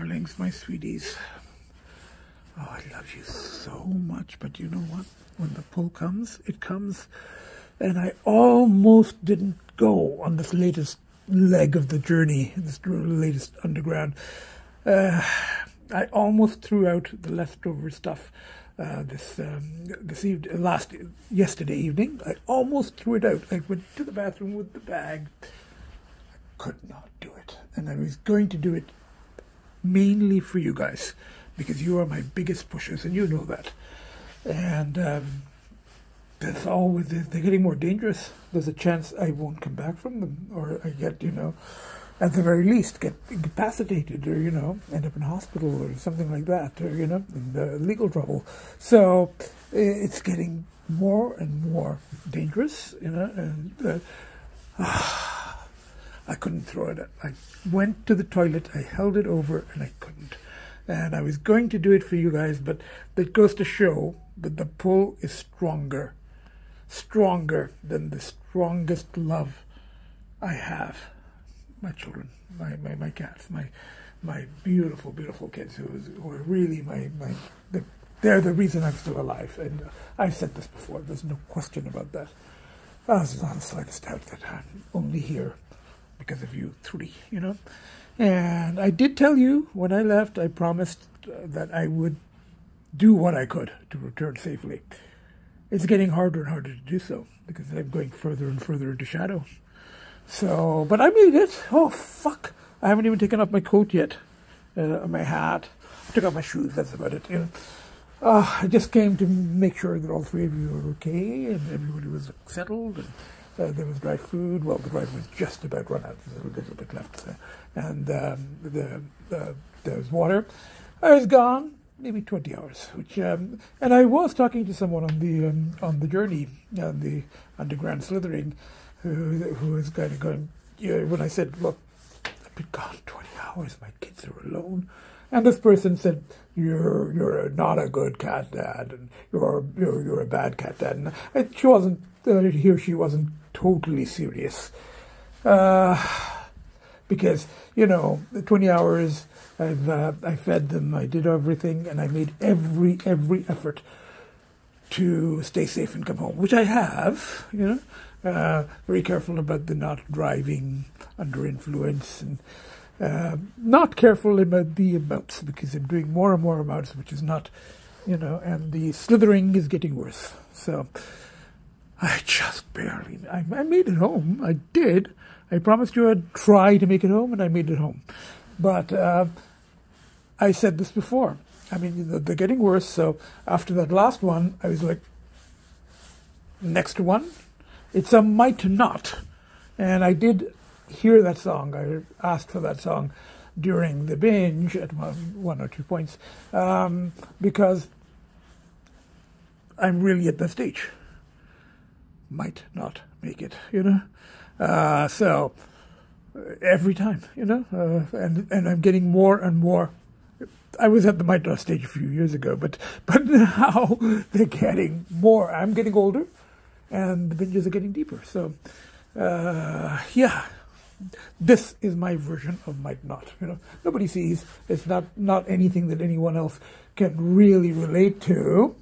darlings, my sweeties. Oh, I love you so much, but you know what? When the pull comes, it comes. And I almost didn't go on this latest leg of the journey, this latest underground. I almost threw out the leftover stuff yesterday evening. I almost threw it out. I went to the bathroom with the bag. I could not do it. And I was going to do it mainly for you guys, because you are my biggest pushers, and you know that. And they're getting more dangerous. There's a chance I won't come back from them, or I get, at the very least, get incapacitated, or, end up in hospital or something like that, or, in legal trouble. So it's getting more and more dangerous, and I couldn't throw it. I went to the toilet, I held it over, and I couldn't. And I was going to do it for you guys, but that goes to show that the pull is stronger than the strongest love I have. My children, my cats, my beautiful, beautiful kids who are really they're the reason I'm still alive. And I've said this before, there's no question about that. There's not the slightest doubt that I'm only here because of you three, And I did tell you when I left, I promised that I would do what I could to return safely. It's getting harder and harder to do so because I'm going further and further into shadow. So, but I made it. Oh, fuck. I haven't even taken off my coat yet, my hat. I took off my shoes, that's about it, I just came to make sure that all three of you were okay and everybody was settled. And there was dry food. Well, the dry food was just about run out. There's a little bit left. And there was water. I was gone maybe 20 hours. And I was talking to someone on the journey, on the underground slithering, who was kind of going, when I said, look, I've been gone 20 hours. My kids are alone. And this person said, you're not a good cat dad, and you're a bad cat dad. And she wasn't, she wasn't totally serious. Because, the 20 hours, I fed them, I did everything, and I made every effort to stay safe and come home, which I have, very careful about the not driving under influence, and not careful about the amounts, because I'm doing more and more amounts, which is not, and the slithering is getting worse. So I just barely, I made it home. I did. I promised you I'd try to make it home, and I made it home. But I said this before. I mean, they're getting worse. So after that last one, I was like, next one, it's a might not. And I did hear that song. I asked for that song during the binge at one or two points, because I'm really at that stage. Might not make it, so every time, and I'm getting more and more. I was at the might not stage a few years ago, but now they're getting more. I'm getting older, and the binges are getting deeper. So, yeah, this is my version of might not. Nobody sees. It's not anything that anyone else can really relate to.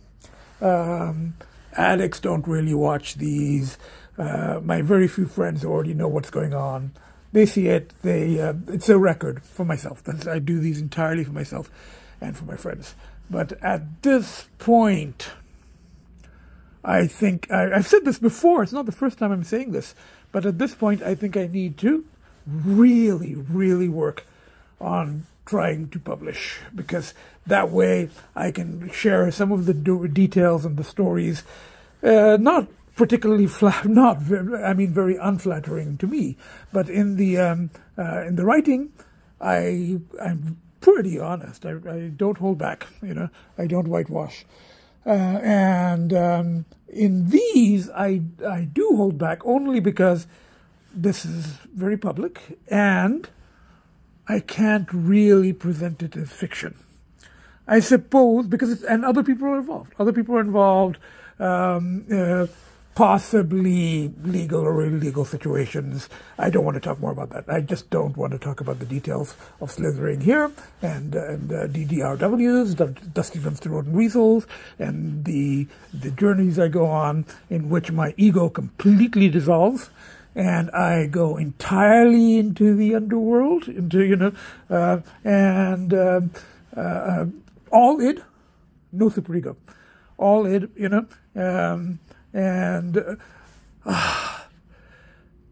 Addicts don't really watch these. My very few friends already know what's going on. They see it. It's a record for myself. I do these entirely for myself and for my friends. But at this point, I think, I've said this before, it's not the first time I'm saying this, but at this point, I think I need to really, really work on trying to publish, because that way I can share some of the details and the stories, not particularly very unflattering to me, but in the writing, I'm pretty honest. I don't hold back, I don't whitewash. And in these, I do hold back only because this is very public, and I can't really present it as fiction. I suppose because and other people are involved. Other people are involved. possibly legal or illegal situations. I don't want to talk more about that. I just don't want to talk about the details of slithering here and DDRWs, Dusty Dumpster Road and Weasels, and the journeys I go on in which my ego completely dissolves and I go entirely into the underworld, into, all id, no superego, all id,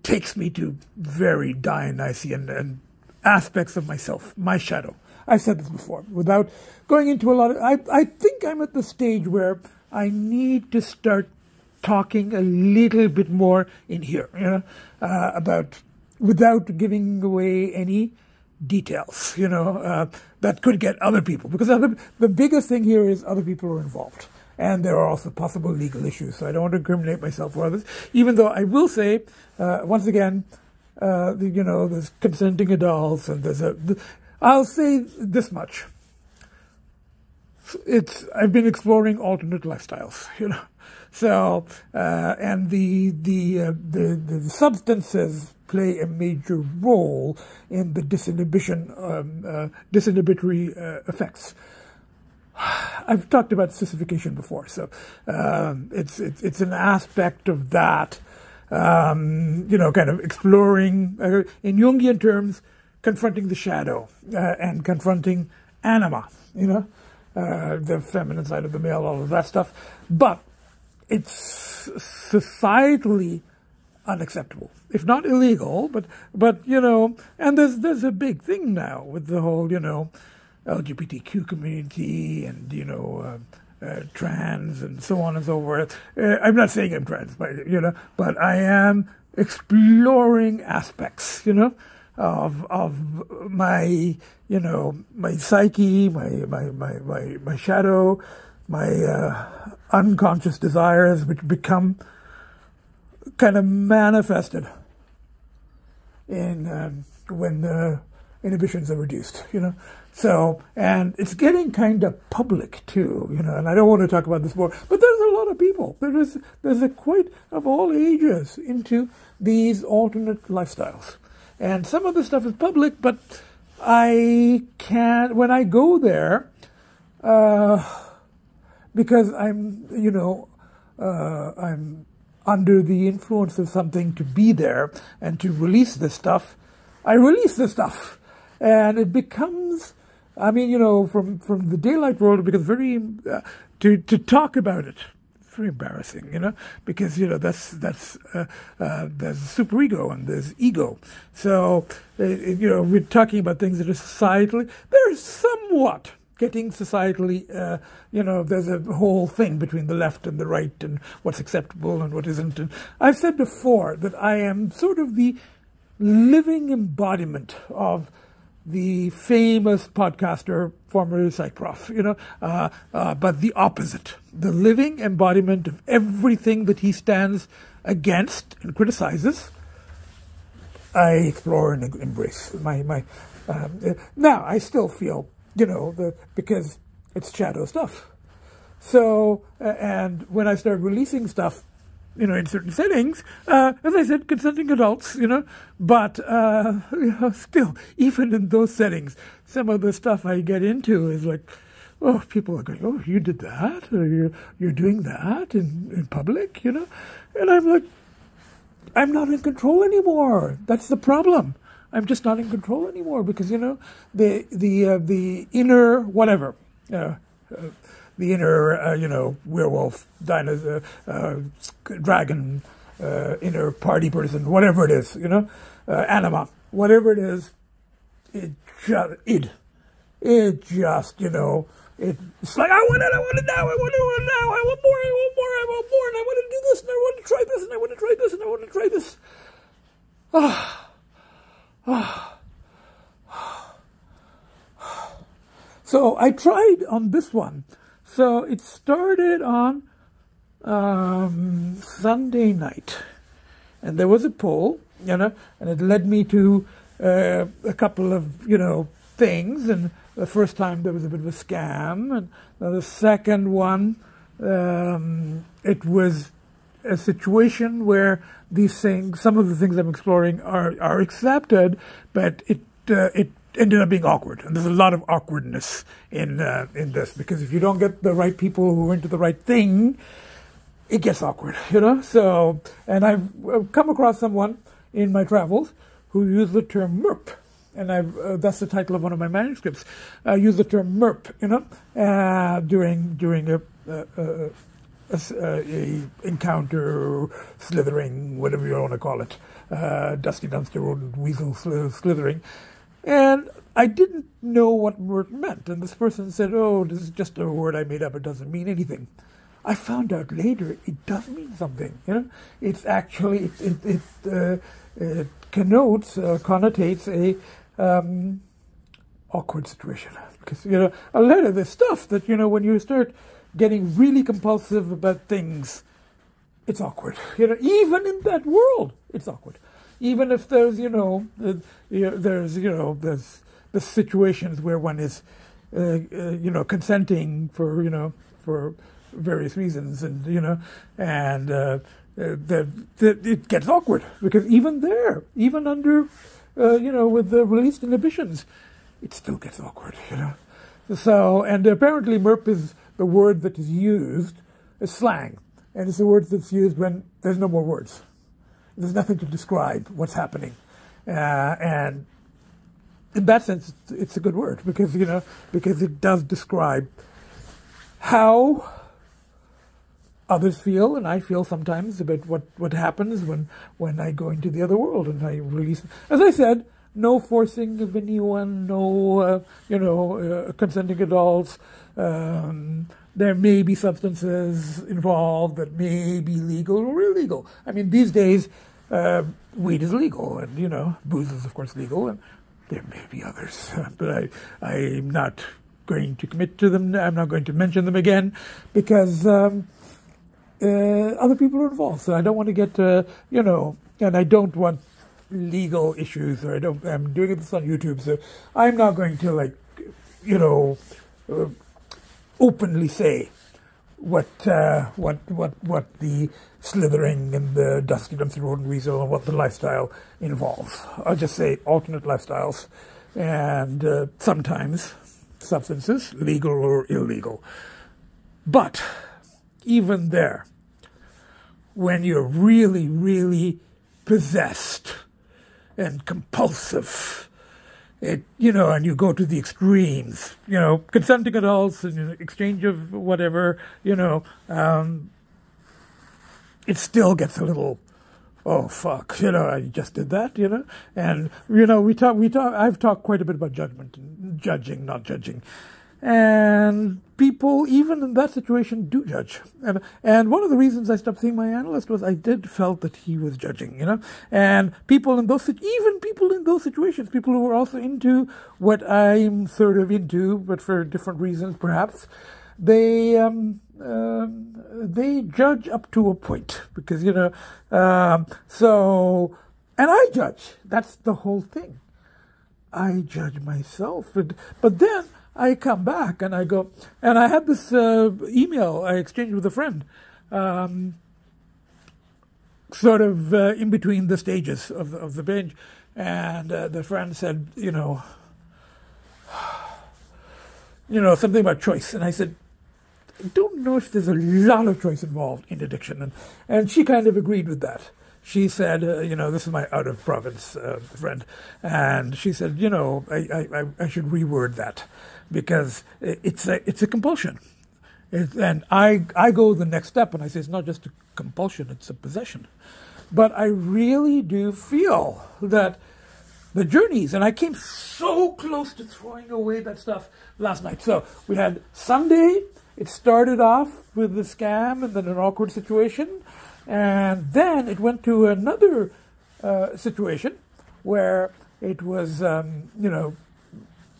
takes me to very Dionysian and aspects of myself, my shadow. I've said this before, without going into a lot of... I think I'm at the stage where I need to start talking a little bit more in here, about, without giving away any details, that could get other people. Because the biggest thing here is other people are involved. And there are also possible legal issues. So I don't want to incriminate myself or others. Even though I will say, once again, there's consenting adults, and I'll say this much. I've been exploring alternate lifestyles, So, and the substances play a major role in the disinhibitory effects. I've talked about sissification before, so it's an aspect of that, kind of exploring, in Jungian terms, confronting the shadow and confronting anima, the feminine side of the male, all of that stuff. But it's societally unacceptable, if not illegal. But and there's a big thing now with the whole LGBTQ community and trans and so on and so forth. I'm not saying I'm trans, but I am exploring aspects, of my my psyche, my shadow, my unconscious desires, which become kind of manifested in when inhibitions are reduced, So, and it's getting kind of public too, and I don't want to talk about this more, but there's a lot of people. There's a quite of all ages into these alternate lifestyles. And some of the stuff is public, but I can't, when I go there, because I'm under the influence of something to be there and to release this stuff, I release this stuff. And it becomes, from the daylight world, it becomes very, to talk about it, it's very embarrassing, because, there's superego and there's ego. So, we're talking about things that are societally, they're somewhat getting societally, there's a whole thing between the left and the right and what's acceptable and what isn't. And I've said before that I am sort of the living embodiment of the famous podcaster, former psych prof, but the opposite, the living embodiment of everything that he stands against and criticizes. I explore and embrace now I still feel, because it's shadow stuff. So, and when I start releasing stuff, in certain settings, as I said, consenting adults, but, still, even in those settings, some of the stuff I get into is like, oh, people are going, oh, you did that, or you're doing that in public, And I'm like, I'm not in control anymore. That's the problem. I'm just not in control anymore because, the inner whatever, the inner, werewolf, dinosaur, dragon, inner party person, whatever it is, anima, whatever it is, it's just, it's like, I want it now, I want more, and I want to do this, and I want to try this, and I want to try this, and I want to try this. So I tried on this one. So it started on Sunday night, and there was a poll, and it led me to a couple of, things. And the first time there was a bit of a scam, and the second one, it was a situation where these things, some of the things I'm exploring are accepted, but it ended up being awkward, and there's a lot of awkwardness in this, because if you don't get the right people who are into the right thing, it gets awkward, you know. So, and I've come across someone in my travels who used the term MERP, and that's the title of one of my manuscripts. I use the term MERP, you know, during a encounter, slithering, whatever you want to call it, dusty dumpster rodent weasel slithering, and I didn't know what MERP meant, and this person said, "Oh, this is just a word I made up. It doesn't mean anything." I found out later it does mean something. You know, it's actually it connotates a awkward situation, because, you know, a lot of the stuff that, you know, when you start getting really compulsive about things, it's awkward. You know, even in that world, it's awkward. Even if there's, there's the situations where one is, consenting for various reasons, and it gets awkward, because even there, even under, with the released inhibitions, it still gets awkward, you know. So, and apparently MERP is the word that is used as slang, and it's the word that's used when there's no more words. There's nothing to describe what's happening, and in that sense, it's a good word, because it does describe how others feel, and I feel sometimes, about what happens when I go into the other world and I release. As I said, no forcing of anyone, no consenting adults. There may be substances involved that may be legal or illegal. I mean, these days, weed is legal, and booze is of course legal, and there may be others, but I'm not going to commit to them. I'm not going to mention them again, because other people are involved. So I don't want to get, and I don't want legal issues, or I'm doing this on YouTube, so I'm not going to, openly say what the slithering and the dusty dumpster rodent weasel and what the lifestyle involves. I'll just say alternate lifestyles, and sometimes substances, legal or illegal. But even there, when you're really, really possessed and compulsive, and you go to the extremes, consenting adults and exchange of whatever, it still gets a little, oh fuck, I just did that, and I've talked quite a bit about judgment and judging, not judging. And people, even in that situation, do judge. And one of the reasons I stopped seeing my analyst was I did felt that he was judging, And people in those, even people in those situations, people who are also into what I'm sort of into, but for different reasons perhaps, they judge up to a point, because, so, and I judge. That's the whole thing. I judge myself. But then I come back and I go, and I had this email I exchanged with a friend, sort of in between the stages of the binge, and the friend said, something about choice, and I said, I don't know if there's a lot of choice involved in addiction, and she kind of agreed with that. She said, this is my out-of-province friend, and she said, I should reword that, because it's a compulsion. And I go the next step, and I say it's not just a compulsion, it's a possession. But I really do feel that the journeys, and I came so close to throwing away that stuff last night. So we had Sunday, it started off with the scam and then an awkward situation. And then it went to another situation where it was,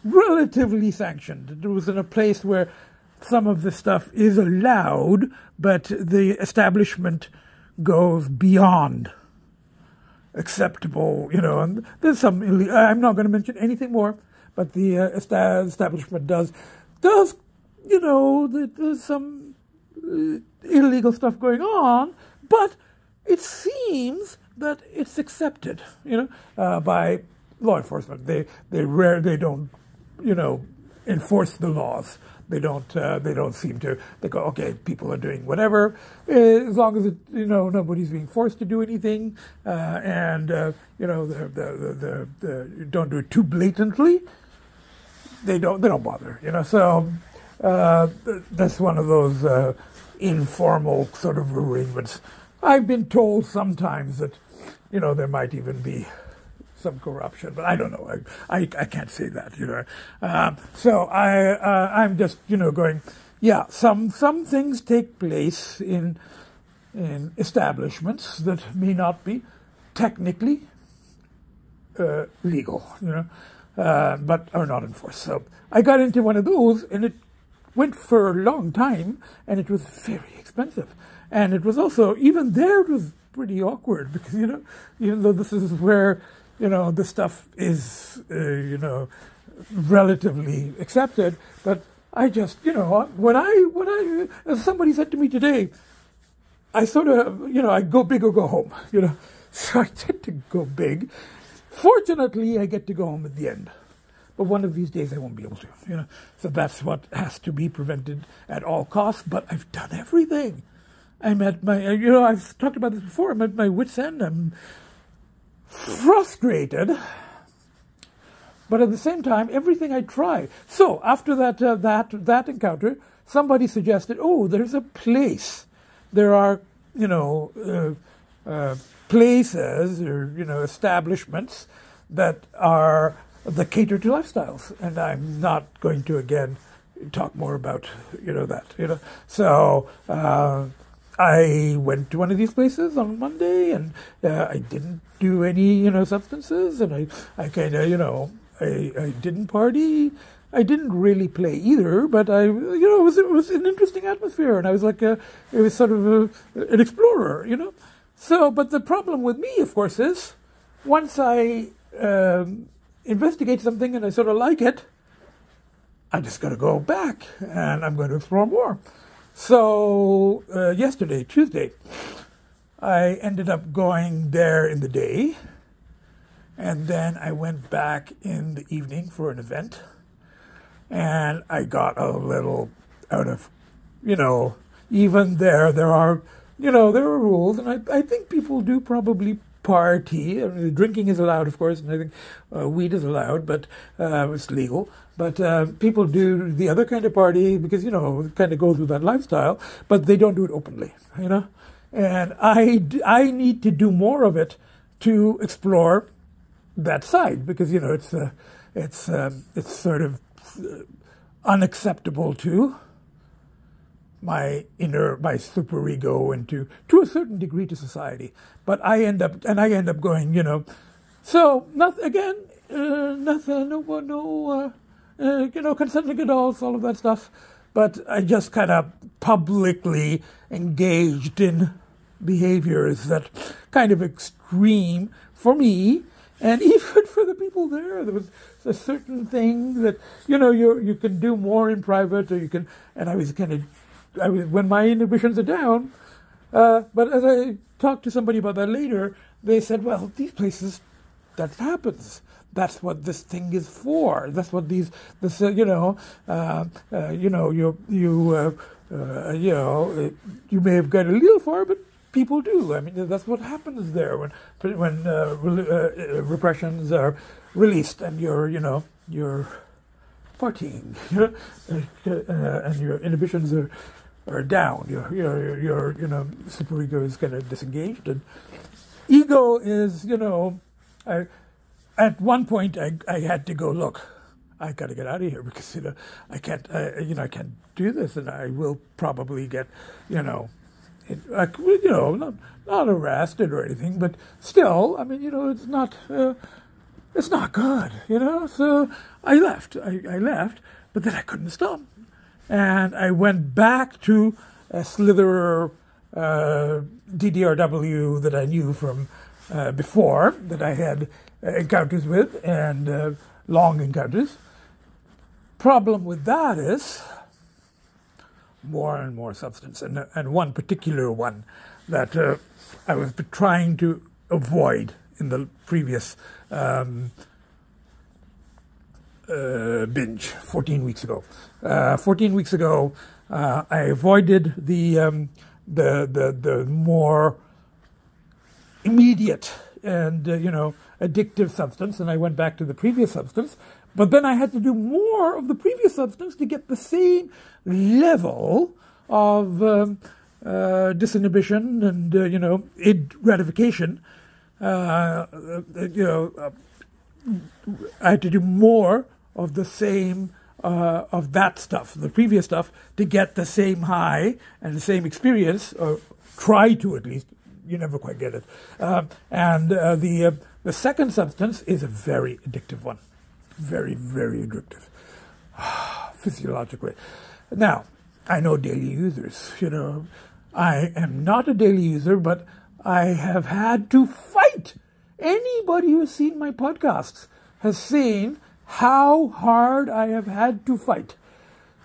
relatively sanctioned. It was in a place where some of the stuff is allowed, but the establishment goes beyond acceptable, and there's some I'm not going to mention anything more, but the establishment does, there's some illegal stuff going on, But it seems that it's accepted, by law enforcement. They don't, enforce the laws. They don't seem to. They go, okay, people are doing whatever, as long as nobody's being forced to do anything, and don't do it too blatantly. They don't bother, So that's one of those informal sort of arrangements. I've been told sometimes that, there might even be some corruption, but I don't know. I can't say that, So I'm just, going, yeah, some things take place in establishments that may not be technically legal, but are not enforced. So I got into one of those, and it went for a long time, and it was very expensive. And it was also, even there, it was pretty awkward because, even though this is where, the stuff is, relatively accepted, but I just, when I, as somebody said to me today, I sort of, I go big or go home, So I tend to go big. Fortunately, I get to go home at the end. But one of these days I won't be able to, So that's what has to be prevented at all costs. But I've done everything. I'm at my, I've talked about this before. I'm at my wit's end. I'm frustrated. But at the same time, everything I try. So after that encounter, somebody suggested, oh, there's a place. There are, places or, establishments that cater to lifestyles. And I'm not going to, again, talk more about, that, So I went to one of these places on Monday, and I didn't do any, substances, and I kind of, I didn't party. I didn't really play either, but it was an interesting atmosphere, and I was like, it was sort of an explorer, So, but the problem with me, of course, is once I investigate something and I sort of like it, I just got to go back, and I'm going to explore more. So yesterday, Tuesday, I ended up going there in the day, and then I went back in the evening for an event, and I got a little out of, even there are, there are rules, and I think people do probably party. I mean, drinking is allowed, of course, and I think weed is allowed, but it's legal. But people do the other kind of party because, kind of go through that lifestyle, but they don't do it openly, And I need to do more of it to explore that side because, it's sort of unacceptable to my superego and to a certain degree to society. But I end up going, so nothing, consenting adults, all of that stuff. But I just kind of publicly engaged in behaviors that kind of extreme for me, and even for the people there. There was a certain thing that, you can do more in private, or you can, and I was when my inhibitions are down, but as I talked to somebody about that later, they said, well, these places, that happens. That's what this thing is for. That's what you may have gone a little far, but people do. I mean, that's what happens there when repressions are released and you're partying, and your inhibitions are down. Your superego is kind of disengaged, and ego is, at one point I had to go, look, I got to get out of here because I can't I can't do this, and I will probably get not arrested or anything, but still, I mean, it's not good, So I left. I left, but then I couldn't stop. And I went back to a SLITHER DDRW that I knew from before, that I had encounters with, and long encounters. Problem with that is more and more substance. And one particular one that I was trying to avoid in the previous binge 14 weeks ago. 14 weeks ago, I avoided the more immediate and addictive substance, and I went back to the previous substance. But then I had to do more of the previous substance to get the same level of disinhibition and id gratification. I had to do more of the same of that stuff, the previous stuff, to get the same high and the same experience, or try to at least. You never quite get it. And the second substance is a very addictive one. Very, very addictive. Physiologically. Now, I know daily users. I am not a daily user, but I have had to fight. Anybody who's seen my podcasts has seen how hard I have had to fight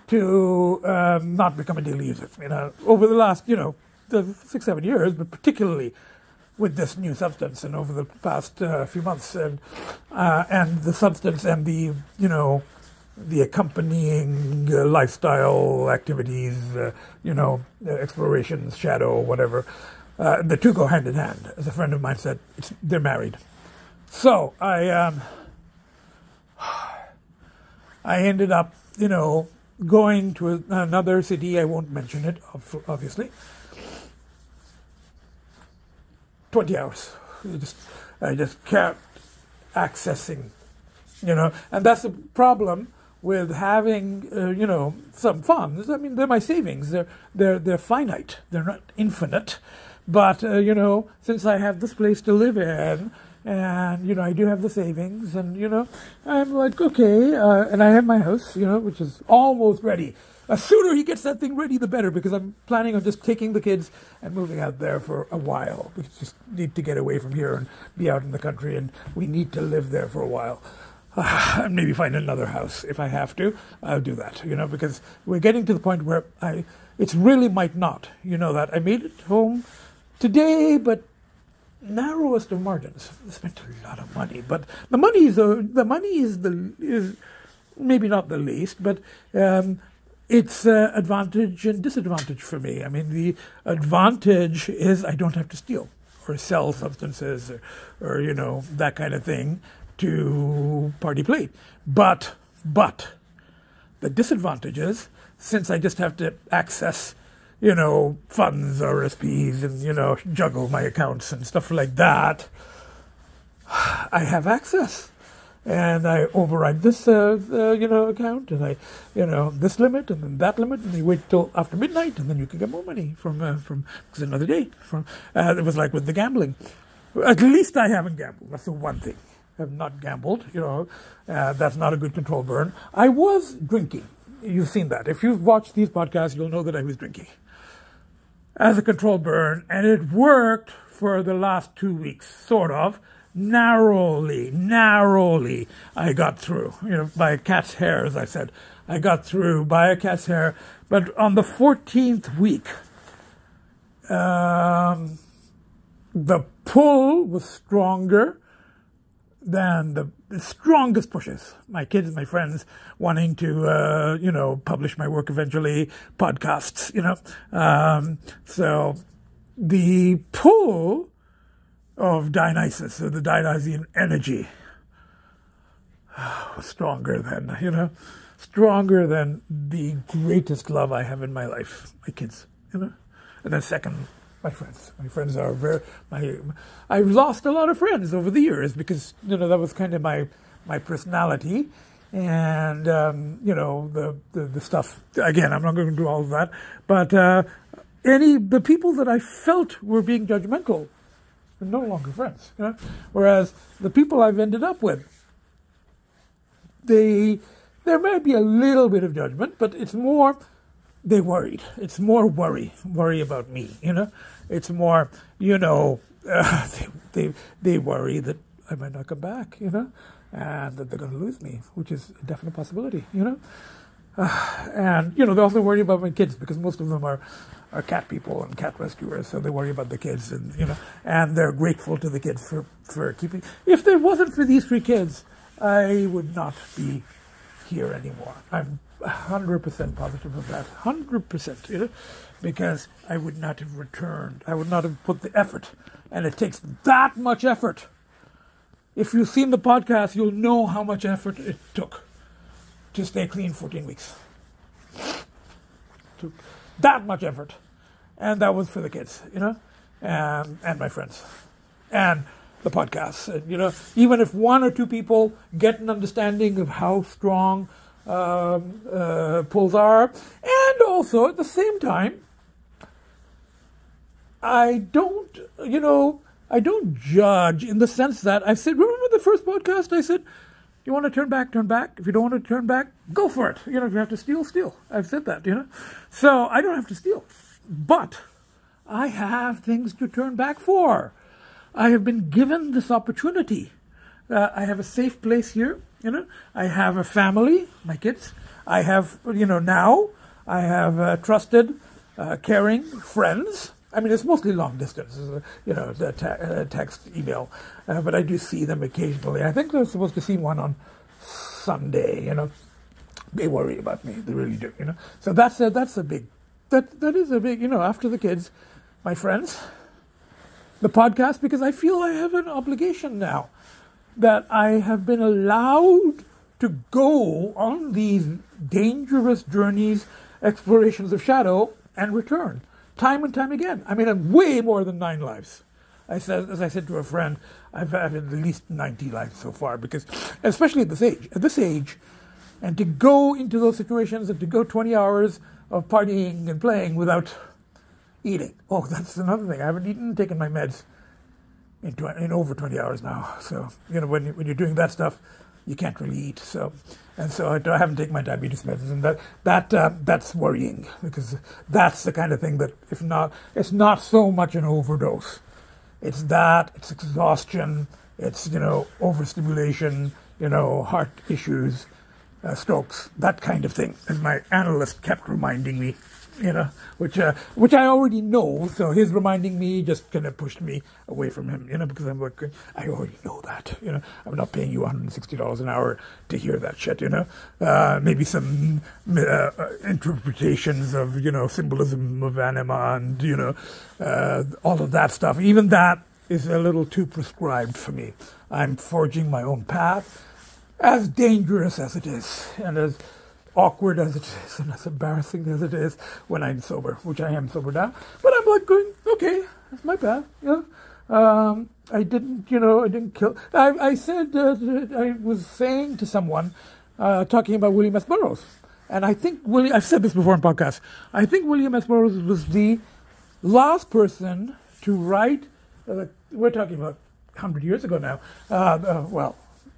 to not become a daily user. Over the last, the 6-7 years, but particularly with this new substance, and over the past few months, and the substance and the accompanying lifestyle activities, explorations, shadow, whatever. The two go hand in hand. As a friend of mine said, they're married. So I ended up, going to another city. I won't mention it, obviously. 20 hours. I just kept accessing, and that's the problem with having, some funds. I mean, they're my savings. They're finite. They're not infinite. But, since I have this place to live in, and, I do have the savings, and, I'm like, okay, and I have my house, which is almost ready. The sooner he gets that thing ready, the better, because I'm planning on just taking the kids and moving out there for a while. We just need to get away from here and be out in the country, and we need to live there for a while. And maybe find another house. If I have to, I'll do that, because we're getting to the point where it really might not, that. I made it home today, but narrowest of margins. I spent a lot of money, but the money is maybe not the least, but it's advantage and disadvantage for me. I mean, the advantage is I don't have to steal or sell substances or that kind of thing to party plate. But the disadvantage is, since I just have to access, funds, RSPs, and, juggle my accounts and stuff like that, I have access. And I override this, account, and I, this limit, and then that limit, and you wait till after midnight, and then you can get more money from because another day. It was like with the gambling. At least I haven't gambled. That's the one thing. I have not gambled. That's not a good control burn. I was drinking. You've seen that. If you've watched these podcasts, you'll know that I was drinking as a control burn, and it worked for the last 2 weeks, sort of. Narrowly, I got through, by a cat's hair, as I said. I got through by a cat's hair. But on the 14th week, the pull was stronger than the strongest pushes. My kids, my friends, wanting to, publish my work eventually, podcasts, So the pull of Dionysus, or the Dionysian energy, was stronger than the greatest love I have in my life, my kids, And then second, my friends. My friends are I've lost a lot of friends over the years because, that was kind of my personality. And, the stuff, again, I'm not going to do all of that, but the people that I felt were being judgmental, they're no longer friends, Whereas the people I've ended up with, there may be a little bit of judgment, but it's more, they worried. It's more worry about me, It's more, they worry that I might not come back, and that they're going to lose me, which is a definite possibility, And, they also worry about my kids because most of them are cat people and cat rescuers, so they worry about the kids, and and they're grateful to the kids for keeping. If it wasn't for these 3 kids, I would not be here anymore. I'm 100% positive of that, 100%, because I would not have returned. I would not have put the effort, and it takes that much effort. If you've seen the podcast, you'll know how much effort it took to stay clean 14 weeks. Took that much effort, and that was for the kids, and my friends, and the podcast. And, even if 1 or 2 people get an understanding of how strong pulls are, and also at the same time, I don't judge in the sense that I said, remember the first podcast I said, you want to turn back, turn back. If you don't want to turn back, go for it. If you have to steal, steal. I've said that, So I don't have to steal. But I have things to turn back for. I have been given this opportunity. I have a safe place here, I have a family, my kids. I have, now I have trusted, caring friends. I mean, it's mostly long distance, text, email, but I do see them occasionally. I think they're supposed to see one on Sunday, They worry about me, they really do, So that is a big, after the kids, my friends, the podcast, because I feel I have an obligation now that I have been allowed to go on these dangerous journeys, explorations of shadow, and return. Time and time again. I mean, I'm way more than 9 lives. As I said to a friend, I've had at least 90 lives so far, because, especially at this age, and to go into those situations and to go 20 hours of partying and playing without eating. Oh, that's another thing. I haven't eaten, taken my meds in over 20 hours now. So, when you're doing that stuff, you can't really eat. So I haven't taken my diabetes medicine. That's worrying, because that's the kind of thing that, if not, it's not so much an overdose. It's exhaustion, it's, overstimulation, heart issues, strokes, that kind of thing. And my analyst kept reminding me, which I already know. So his reminding me just kind of pushed me away from him, because I'm like, I already know that, I'm not paying you $160 an hour to hear that shit, maybe some interpretations of, symbolism of anima and, all of that stuff. Even that is a little too prescribed for me. I'm forging my own path, as dangerous as it is, and as awkward as it is, and as embarrassing as it is when I'm sober, which I am sober now. But I'm like going, okay, that's my path. I didn't kill. I said, I was saying to someone, talking about William S. Burroughs, and I think I've said this before in podcasts, I think William S. Burroughs was the last person to write, we're talking about 100 years ago now,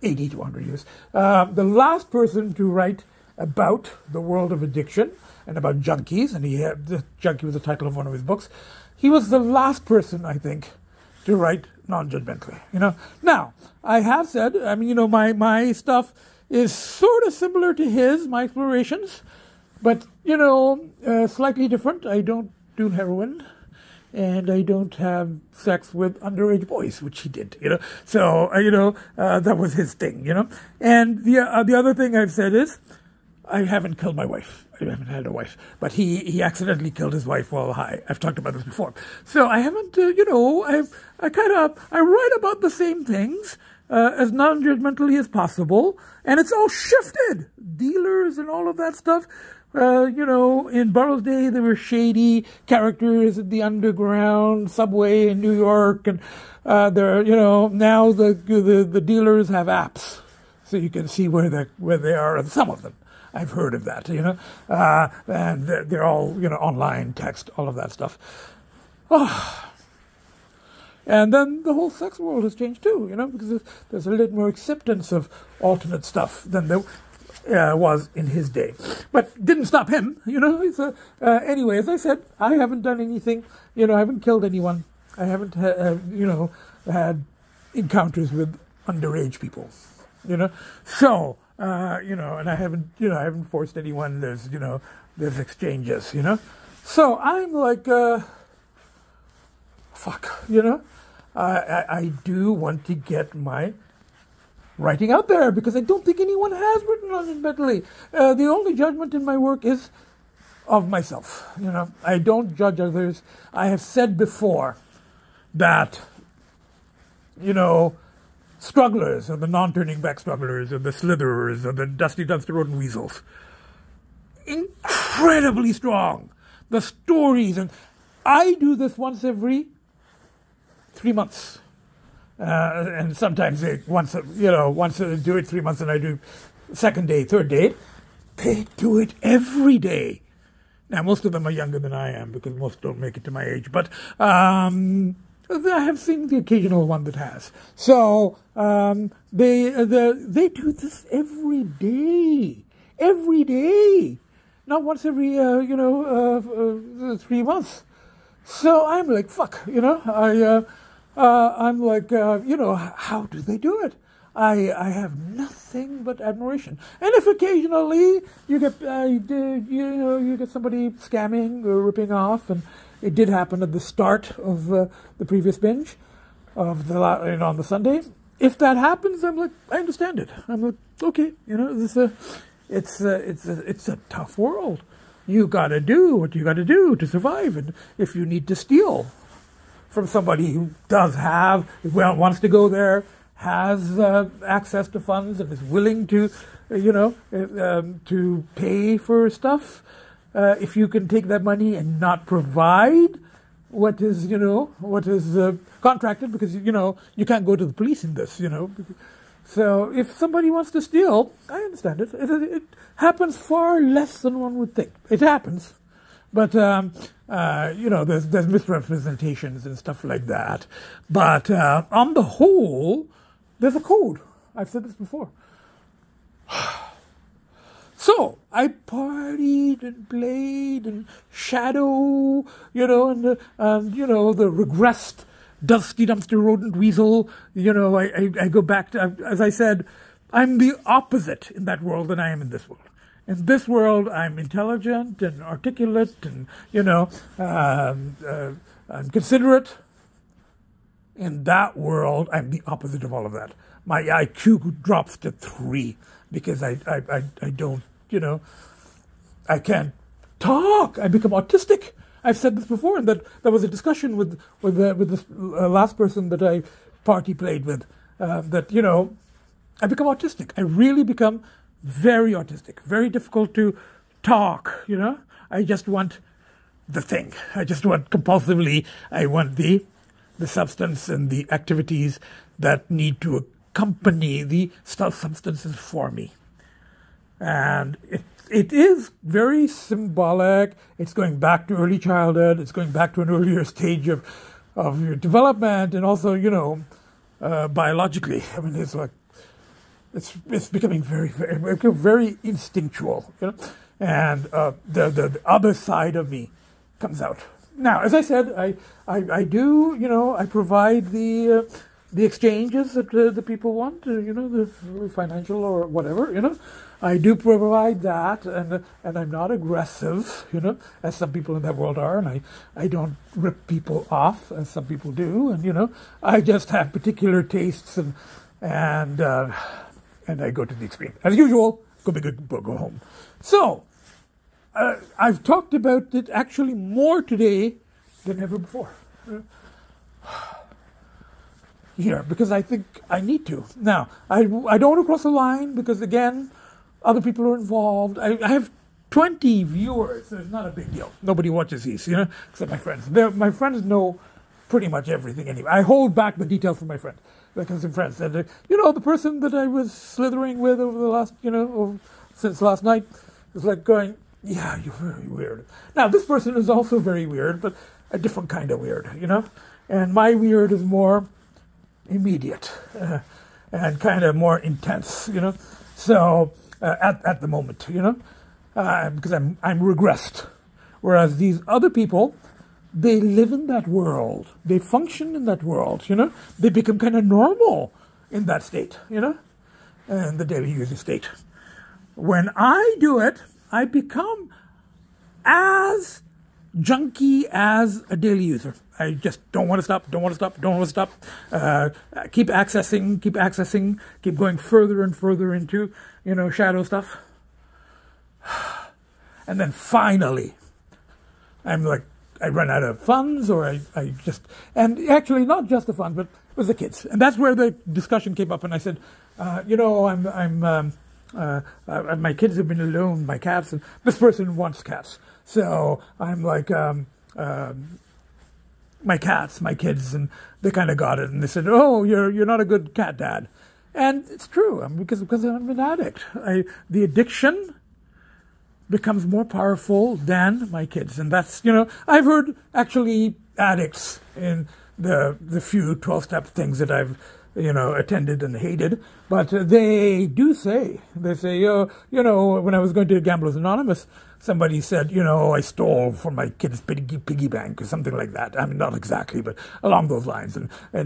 80 to 100 years, the last person to write about the world of addiction and about junkies, and the Junkie was the title of one of his books. He was the last person, I think, to write non-judgmentally. Now I have said, my stuff is sort of similar to his, my explorations, but slightly different. I don't do heroin, and I don't have sex with underage boys, which he did. So that was his thing. And the other thing I've said is, I haven't killed my wife. I haven't had a wife. But he accidentally killed his wife while high. I've talked about this before. So I haven't, I write about the same things as non-judgmentally as possible. And it's all shifted. Dealers and all of that stuff. In Burroughs' day, there were shady characters at the underground subway in New York. And now the dealers have apps. So you can see where they are, and some of them. I've heard of that, and they're all, online, text, all of that stuff. Oh. And then the whole sex world has changed too, because there's a little more acceptance of alternate stuff than there was in his day. But didn't stop him, anyway, as I said, I haven't done anything, I haven't killed anyone. I haven't, had encounters with underage people, So, and I haven't forced anyone. There's exchanges, So I'm like, fuck, I do want to get my writing out there because I don't think anyone has written on it mentally. The only judgment in my work is of myself. I don't judge others. I have said before that, strugglers, or the non-turning back strugglers, or the slitherers, or the dusty dumpster road and weasels, incredibly strong. The stories, and I do this once every 3 months. And sometimes once I do it 3 months and I do second day, third day. They do it every day. Now, most of them are younger than I am because most don't make it to my age. But I have seen the occasional one that has. So they do this every day. Every day. Not once every, 3 months. So I'm like, fuck, I'm like, how do they do it? I have nothing but admiration. And if occasionally you get somebody scamming or ripping off, and it did happen at the start of the previous binge of on the Sunday. If that happens, I'm like, I understand it. I'm like, okay, it's a tough world. You got to do what you got to do to survive, and if you need to steal from somebody who wants to go there, has access to funds, and is willing to, to pay for stuff. If you can take that money and not provide what is contracted, because you can't go to the police in this, So if somebody wants to steal, I understand it. It happens far less than one would think. It happens. But, there's misrepresentations and stuff like that. But on the whole, there's a code. I've said this before. So I partied and played and shadow, and the regressed dusty dumpster rodent weasel. I go back to, as I said, I'm the opposite in that world than I am in this world. In this world, I'm intelligent and articulate and, I'm considerate. In that world, I'm the opposite of all of that. My IQ drops to 3 because I don't, I can't talk. I become autistic. I've said this before, and that there was a discussion with this last person that I party played with, that, I become autistic. I really become very autistic, very difficult to talk, I just want the thing. I just want compulsively, I want the substance and the activities that need to accompany the substances for me. And it is very symbolic. It's going back to early childhood. It's going back to an earlier stage of your development, and also, biologically. I mean, it's like, it's becoming very, very, very instinctual, and the other side of me comes out. Now, as I said, I do, I provide the exchanges that the people want, the financial or whatever, I do provide that, and I'm not aggressive, as some people in that world are, and I don't rip people off as some people do, and I just have particular tastes, and I go to the extreme. As usual, go home. So, I've talked about it actually more today than ever before. Here, because I think I need to. Now, I don't want to cross the line because, again, other people are involved. I have 20 viewers, so it's not a big deal. Nobody watches these, except my friends. My friends know pretty much everything anyway. I hold back the details from my friends. Because some friends said, the person that I was slithering with over the last, since last night, was like going, yeah, you're very weird. Now, this person is also very weird, but a different kind of weird, And my weird is more immediate and kind of more intense, So, at the moment, because I'm regressed. Whereas these other people, they live in that world. They function in that world, They become kind of normal in that state, in the daily user state. when I do it, I become as junky as a daily user. I just don't want to stop, don't want to stop, don't want to stop. Keep accessing, keep going further and further into, shadow stuff. And then finally, I'm like, I run out of funds, or I just, and actually not just the funds, but it was the kids. And that's where the discussion came up. And I said, my kids have been alone, my cats, and this person wants cats. So I'm like, my cats, my kids, and they kind of got it. And they said, oh, you're not a good cat dad. And it's true, because I'm an addict. The addiction becomes more powerful than my kids. And that's, I've heard actually addicts in the few 12-step things that I've, attended and hated, but they say, when I was going to Gamblers Anonymous, somebody said, I stole from my kid's piggy bank or something like that. I mean, not exactly, but along those lines. And I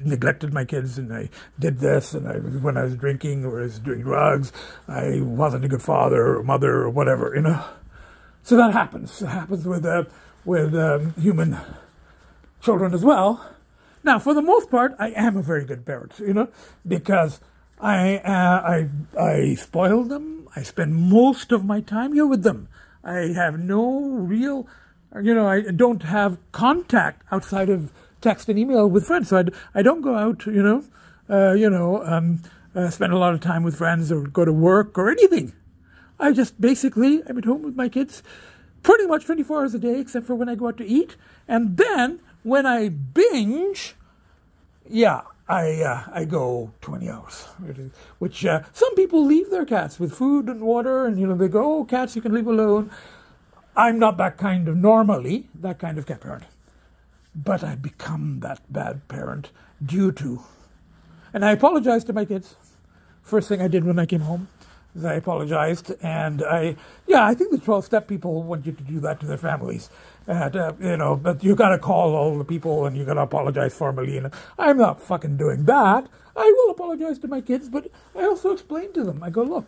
neglected my kids, and I did this, and when I was drinking or I was doing drugs, I wasn't a good father or mother or whatever, So that happens. It happens with human children as well. Now, for the most part, I am a very good parent, because I spoil them. I spend most of my time here with them. I have no real, I don't have contact outside of text and email with friends. So I don't go out, spend a lot of time with friends or go to work or anything. I'm at home with my kids pretty much 24 hours a day, except for when I go out to eat. And then when I binge, I go 20 hours, which some people leave their cats with food and water, and they go, oh, cats you can leave alone. I'm not that kind of cat parent, but I become that bad parent due to, and I apologized to my kids. First thing I did when I came home is I apologized, and I think the 12-step people want you to do that to their families. But you got to call all the people and you got to apologize formally. And I'm not fucking doing that. I will apologize to my kids, but I also explain to them. I go, look,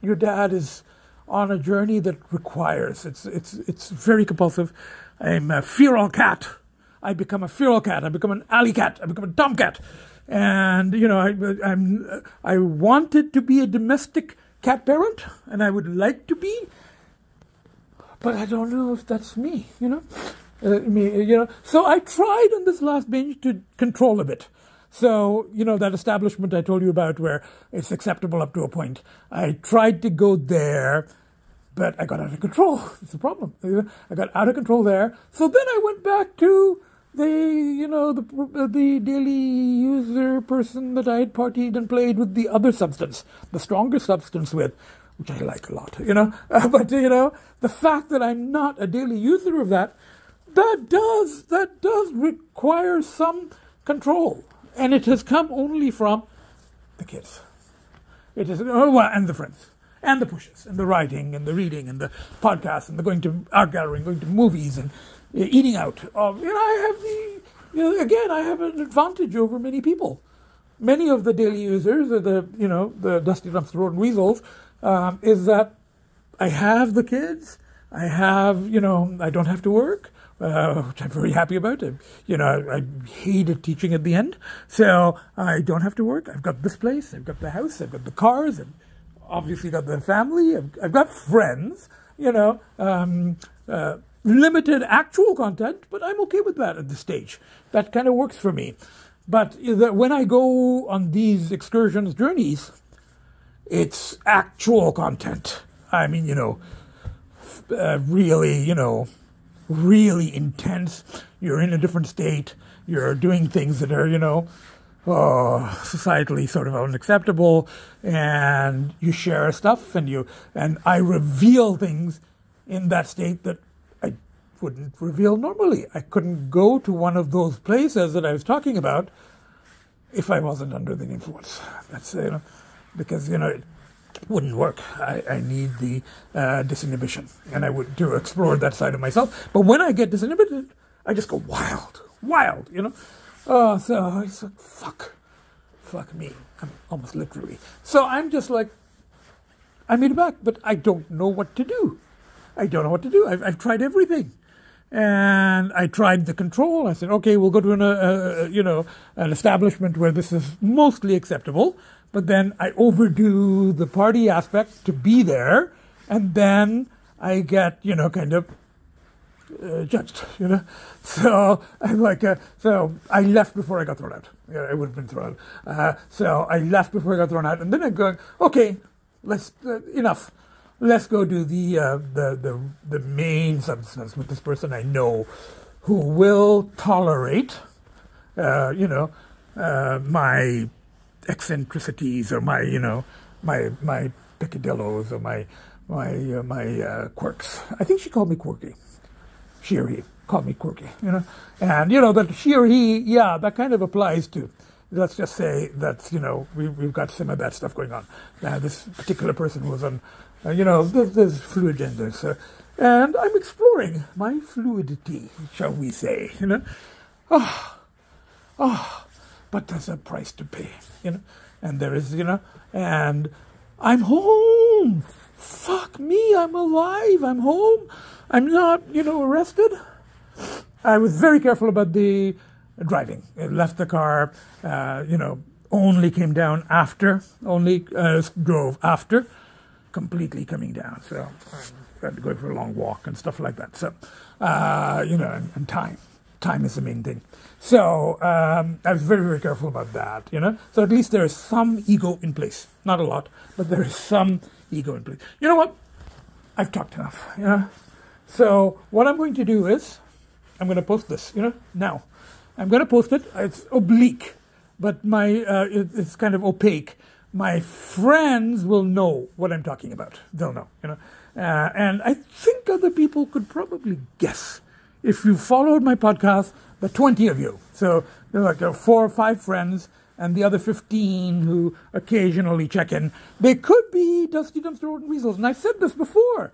your dad is on a journey that requires. It's very compulsive. I'm a feral cat. I become a feral cat. I become an alley cat. I become a tomcat. And I wanted to be a domestic cat parent, and I would like to be. But I don't know if that's me, So I tried on this last binge to control a bit. So, that establishment I told you about where it's acceptable up to a point. I tried to go there, but I got out of control. It's a problem. I got out of control there. So then I went back to the daily user person that I had partied and played with the other substance, the stronger substance with, which I like a lot, but, the fact that I'm not a daily user of that does require some control. And it has come only from the kids. It is, and the friends, and the pushes, and the writing, and the reading, and the podcasts, and the going to art gallery, and going to movies, and eating out. I have an advantage over many people. Many of the daily users, or the Dusty Dumpster Road and Weasels, is that I have the kids, I don't have to work, which I'm very happy about. I hated teaching at the end, so I don't have to work. I've got this place, I've got the house, I've got the cars, I've obviously got the family, I've got friends, limited actual content, but I'm okay with that at this stage. That kind of works for me. But when I go on these excursions, journeys, it's actual content. I mean, really intense. You're in a different state. You're doing things that are, societally sort of unacceptable. And you share stuff, and I reveal things in that state that I wouldn't reveal normally. I couldn't go to one of those places that I was talking about if I wasn't under the influence. That's, because, it wouldn't work. I need the disinhibition, and I would to explore that side of myself. But when I get disinhibited, I just go wild, so it's like, fuck me, I'm almost literally. So I'm just like, I made it back, but I don't know what to do. I don't know what to do. I've tried everything. And I tried the control. I said, okay, we'll go to an establishment where this is mostly acceptable. But then I overdo the party aspect to be there, and then I get, kind of judged, So I'm like, so I left before I got thrown out. Yeah, I would have been thrown out. So I left before I got thrown out, and then I'm going, okay, let's enough. Let's go do the main substance with this person I know, who will tolerate, my eccentricities or my peccadillos or my quirks. I think she called me quirky. She or he called me quirky, and that she or he, yeah, that kind of applies to. Let's just say that we've got some of that stuff going on. This particular person was on, there's fluid genders, and I'm exploring my fluidity, shall we say? But there's a price to pay, and there is, and I'm home. Fuck me, I'm alive. I'm home. I'm not, arrested. I was very careful about the driving. I left the car, only came down after, only drove after, completely coming down. So I had to go for a long walk and stuff like that. So, and time. Time is the main thing. So I was very, very careful about that, So at least there is some ego in place. Not a lot, but there is some ego in place. You know what? I've talked enough, So what I'm going to do is, I'm going to post this, now. I'm going to post it. It's oblique, but it's kind of opaque. My friends will know what I'm talking about. They'll know, and I think other people could probably guess. If you followed my podcast, the 20 of you. So there are like 4 or 5 friends, and the other 15 who occasionally check in. They could be Dusty Dumpster Road and Weasels. And I've said this before.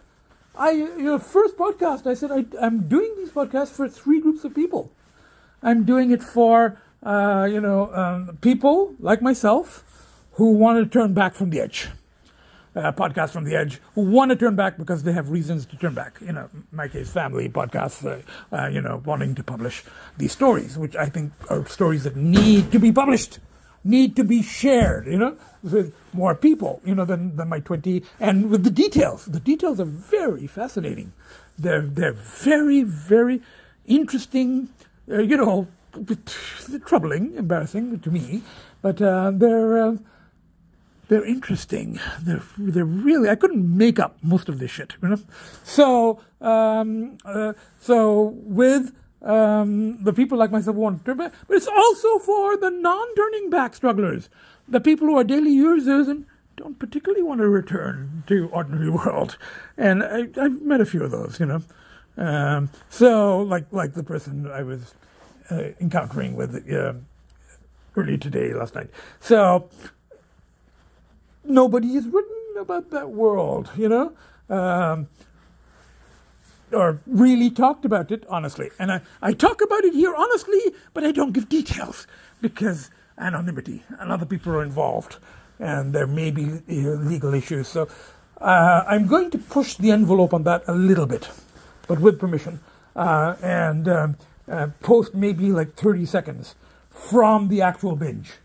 First podcast, I said I'm doing these podcasts for 3 groups of people. I'm doing it for, people like myself who want to turn back from the edge. Podcasts from the edge, who want to turn back because they have reasons to turn back. In my case, family podcasts, wanting to publish these stories, which I think are stories that need to be published, need to be shared, with more people, than my 20, and with the details. The details are very fascinating. They're very, very interesting, troubling, embarrassing to me, but they're interesting. They're really. I couldn't make up most of this shit, So with the people like myself who want to turn back, but it's also for the non-turning back strugglers, the people who are daily users and don't particularly want to return to ordinary world. And I've met a few of those, So like the person I was encountering with early today, last night. So. Nobody has written about that world, or really talked about it honestly. And I talk about it here honestly, but I don't give details because anonymity and other people are involved and there may be legal issues. So I'm going to push the envelope on that a little bit, but with permission, and post maybe like 30 seconds from the actual binge.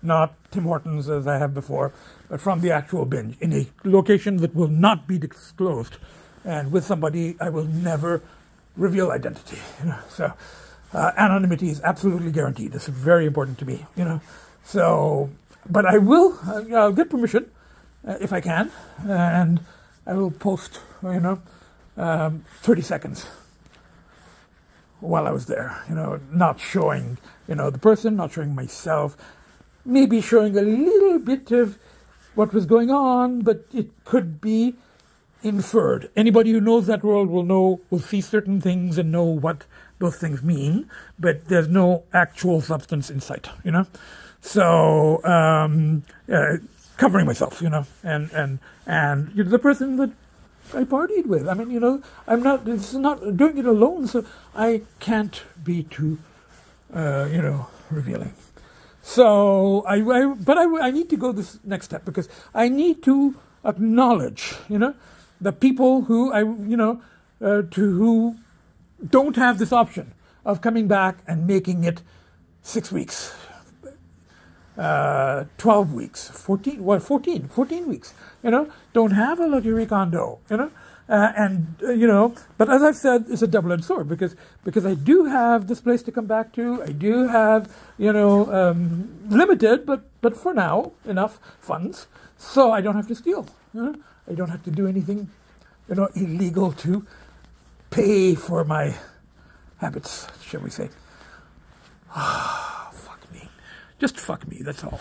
Not Tim Hortons as I have before, but from the actual binge in a location that will not be disclosed, and with somebody I will never reveal identity. So anonymity is absolutely guaranteed. This is very important to me. So, but I will. I'll get permission if I can, and I will post. 30 seconds while I was there. Not showing the person, not showing myself. Maybe showing a little bit of what was going on, but it could be inferred. Anybody who knows that world will see certain things and know what those things mean, but there's no actual substance in sight, So, covering myself, and the person that I partied with. I mean, I'm not doing it alone, so I can't be too, revealing. So I need to go this next step because I need to acknowledge, the people who who don't have this option of coming back and making it 6 weeks, 12 weeks, 14 weeks, don't have a luxury condo, but as I've said, it's a double-edged sword because I do have this place to come back to. I do have, limited, but for now, enough funds, so I don't have to steal. I don't have to do anything, illegal to pay for my habits, shall we say. Fuck me. Just fuck me, that's all.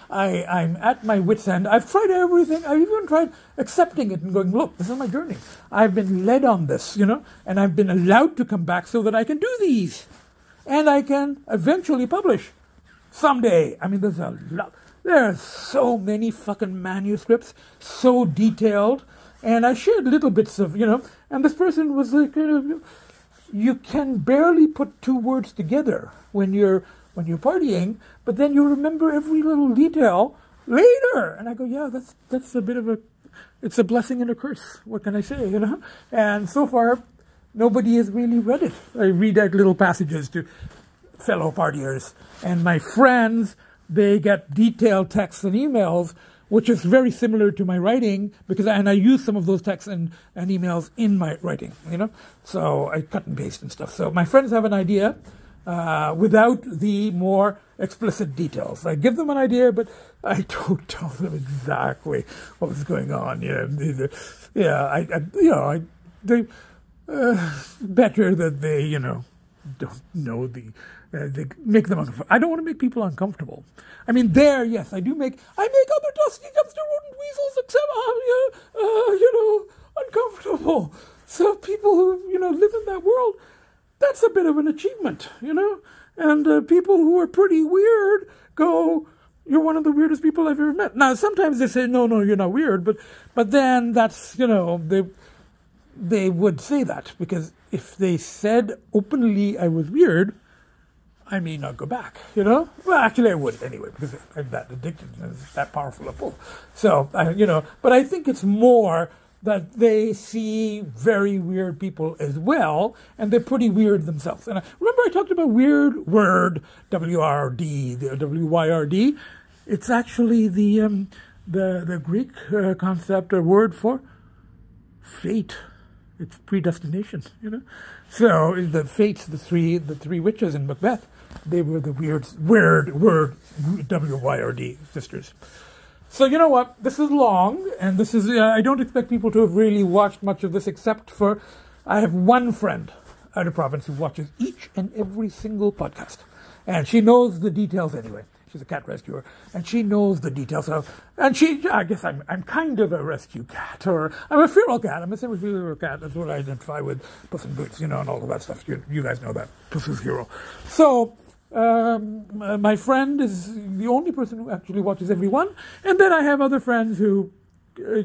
I'm at my wit's end. I've tried everything. I've even tried accepting it and going, look, this is my journey. I've been led on this, and I've been allowed to come back so that I can do these. And I can eventually publish someday. I mean, there's a lot. There are so many fucking manuscripts, so detailed. And I shared little bits of, and this person was like, you can barely put two words together when you're partying, but then you remember every little detail later. And I go, yeah, that's a bit of it's a blessing and a curse. What can I say, And so far, nobody has really read it. I read out little passages to fellow partiers, and my friends, they get detailed texts and emails, which is very similar to my writing, and I use some of those texts and emails in my writing, So I cut and paste and stuff. So my friends have an idea without the more explicit details. I give them an idea, but I don't tell them exactly what was going on. Better that they, don't know they make them uncomfortable. I don't want to make people uncomfortable. I mean, yes, I make other dusty dumpster rodent weasels uncomfortable. So people who, live in that world, that's a bit of an achievement, And people who are pretty weird go, you're one of the weirdest people I've ever met. Now, sometimes they say, no, you're not weird, but then that's, they would say that, because if they said openly I was weird, I may not go back, Well, actually I would anyway, because I'm that addicted and it's that powerful a pull. So, but I think it's more that they see very weird people as well, and they're pretty weird themselves. And remember I talked about weird word, W-R-D, the W-Y-R-D? It's actually the Greek concept or word for fate. It's predestination, So the fates, the three witches in Macbeth, they were the weird word W-Y-R-D sisters. So you know what? This is long, and this is I don't expect people to have really watched much of this, except for I have one friend out of province who watches each and every single podcast, and she knows the details anyway. She's a cat rescuer, and she knows the details of. And I guess I'm kind of a rescue cat, or I'm a feral cat. I'm a semi-feral cat. That's what I identify with, Puss in Boots, and all of that stuff. You guys know that, Puss is hero. So my friend is the only person who actually watches every one, and then I have other friends who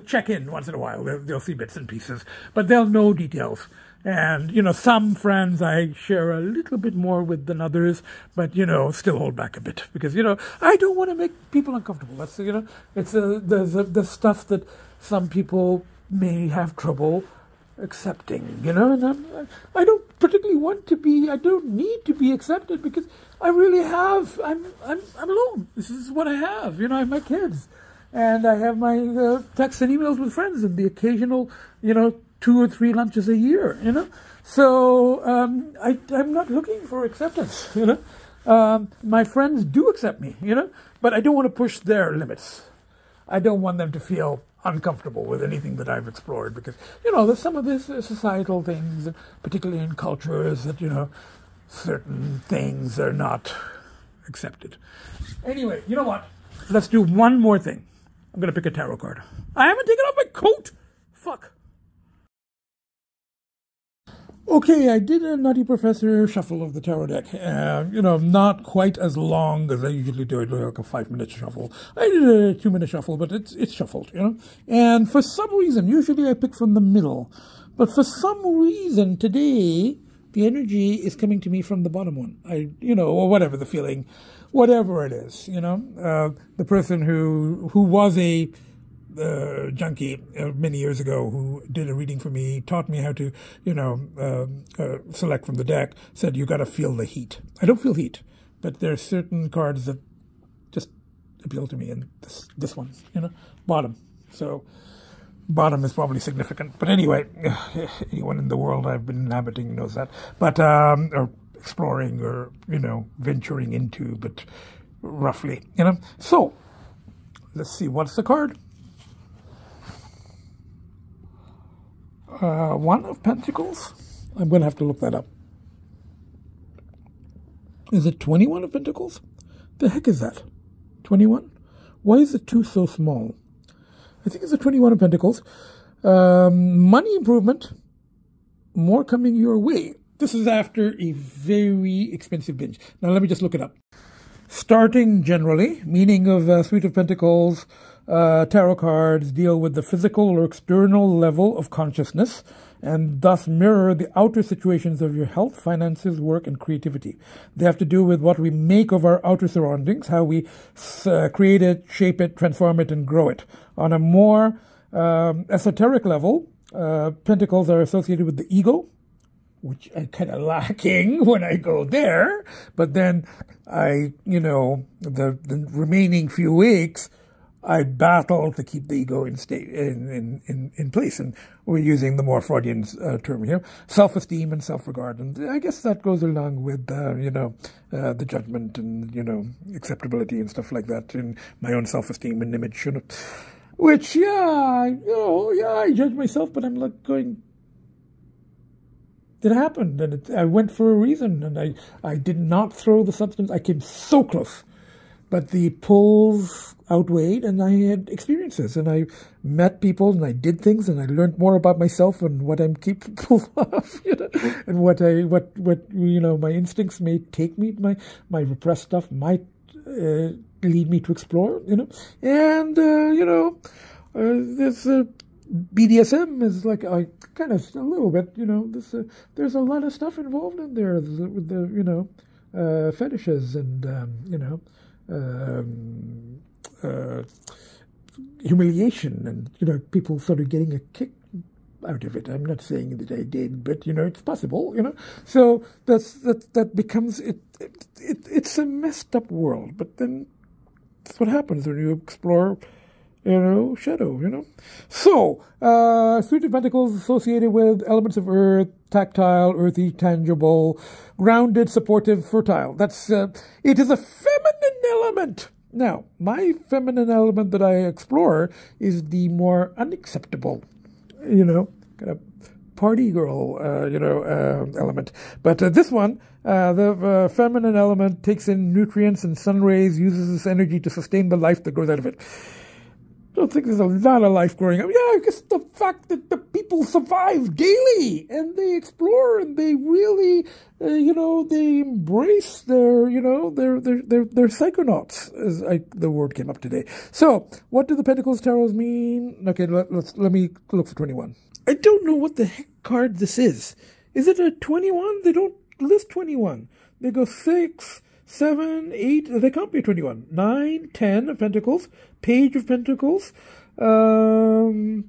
check in once in a while. They'll see bits and pieces, but they'll know details. And, some friends I share a little bit more with than others, but, still hold back a bit. Because, I don't want to make people uncomfortable. That's, it's the stuff that some people may have trouble accepting, and I don't particularly want to be, I don't need to be accepted, because I really have, I'm alone. This is what I have, I have my kids. And I have my texts and emails with friends and the occasional, 2 or 3 lunches a year, So I'm not looking for acceptance, My friends do accept me, but I don't want to push their limits. I don't want them to feel uncomfortable with anything that I've explored, because, there's some of this societal things, particularly in cultures, that, certain things are not accepted. Anyway, you know what? Let's do one more thing. I'm going to pick a tarot card. I haven't taken off my coat! Fuck. Okay, I did a Nutty Professor shuffle of the tarot deck. Not quite as long as I usually do. I do like a 5-minute shuffle. I did a 2-minute shuffle, but it's shuffled, And for some reason, usually I pick from the middle. But for some reason, today, the energy is coming to me from the bottom one. Or whatever the feeling, whatever it is, The person who was a junkie many years ago who did a reading for me, taught me how to, select from the deck, said you got to feel the heat. I don't feel heat, but there are certain cards that just appeal to me, and this one, bottom. So bottom is probably significant. But anyway, anyone in the world I've been inhabiting knows that. But or exploring or venturing into, but roughly, So let's see, what's the card? One of Pentacles. I'm going to have to look that up. Is it 21 of Pentacles? The heck is that? 21? Why is the 2 so small? I think it's a 21 of Pentacles. Money improvement. More coming your way. This is after a very expensive binge. Now let me just look it up. Starting generally, meaning of Suite of Pentacles, tarot cards deal with the physical or external level of consciousness and thus mirror the outer situations of your health, finances, work, and creativity. They have to do with what we make of our outer surroundings, how we create it, shape it, transform it, and grow it. On a more esoteric level, Pentacles are associated with the ego, which I'm kind of lacking when I go there. But then the remaining few weeks, I battle to keep the ego in place. And we're using the more Freudian term here, self-esteem and self-regard. And I guess that goes along with, the judgment and, acceptability and stuff like that, and my own self-esteem and image, which, I judge myself, but I'm like going, it happened, and I went for a reason, and I did not throw the substance. I came so close, but the pulls outweighed, and I had experiences, and I met people, and I did things, and I learned more about myself and what I'm capable of, and what my instincts may take me, my repressed stuff might lead me to explore, and this. BDSM is like a little bit, there's a lot of stuff involved in there with the, fetishes and, humiliation and, people sort of getting a kick out of it. I'm not saying that I did, but, it's possible, So that becomes, it's a messed up world, but then that's what happens when you explore shadow, So, Suite of Pentacles associated with elements of earth, tactile, earthy, tangible, grounded, supportive, fertile. That's, it is a feminine element. Now, my feminine element that I explore is the more unacceptable, kind of party girl, element. But this one, the feminine element takes in nutrients and sun rays, uses this energy to sustain the life that grows out of it. I don't think there's a lot of life growing up. Yeah, I guess the fact that the people survive daily and they explore and they really, they embrace their, their psychonauts, as the word came up today. So, what do the Pentacles Tarots mean? Okay, let me look for 21. I don't know what the heck card this is. Is it a 21? They don't list 21. They go 6, 7, 8, they can't be 21. 9, 10 of Pentacles, Page of Pentacles, and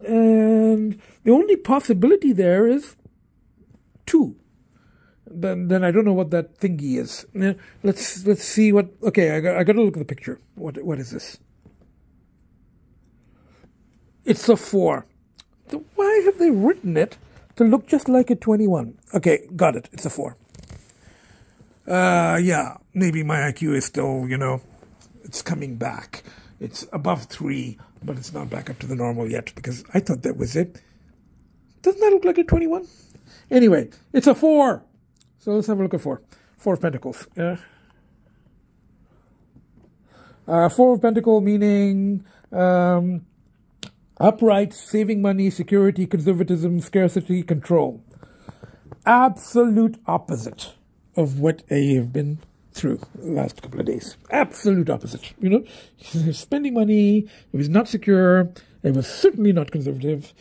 the only possibility there is 2. Then I don't know what that thingy is. Let's see what. Okay, I got to look at the picture. What is this? It's a 4. So why have they written it to look just like a 21? Okay, got it. It's a 4. Yeah, maybe my IQ is still, it's coming back. It's above 3, but it's not back up to the normal yet, because I thought that was it. Doesn't that look like a 21? Anyway, it's a 4. So let's have a look at 4. 4 of Pentacles. 4 of Pentacles meaning upright, saving money, security, conservatism, scarcity, control. Absolute opposite of what I have been through the last couple of days. Absolute opposite. Spending money, it was not secure, it was certainly not conservative.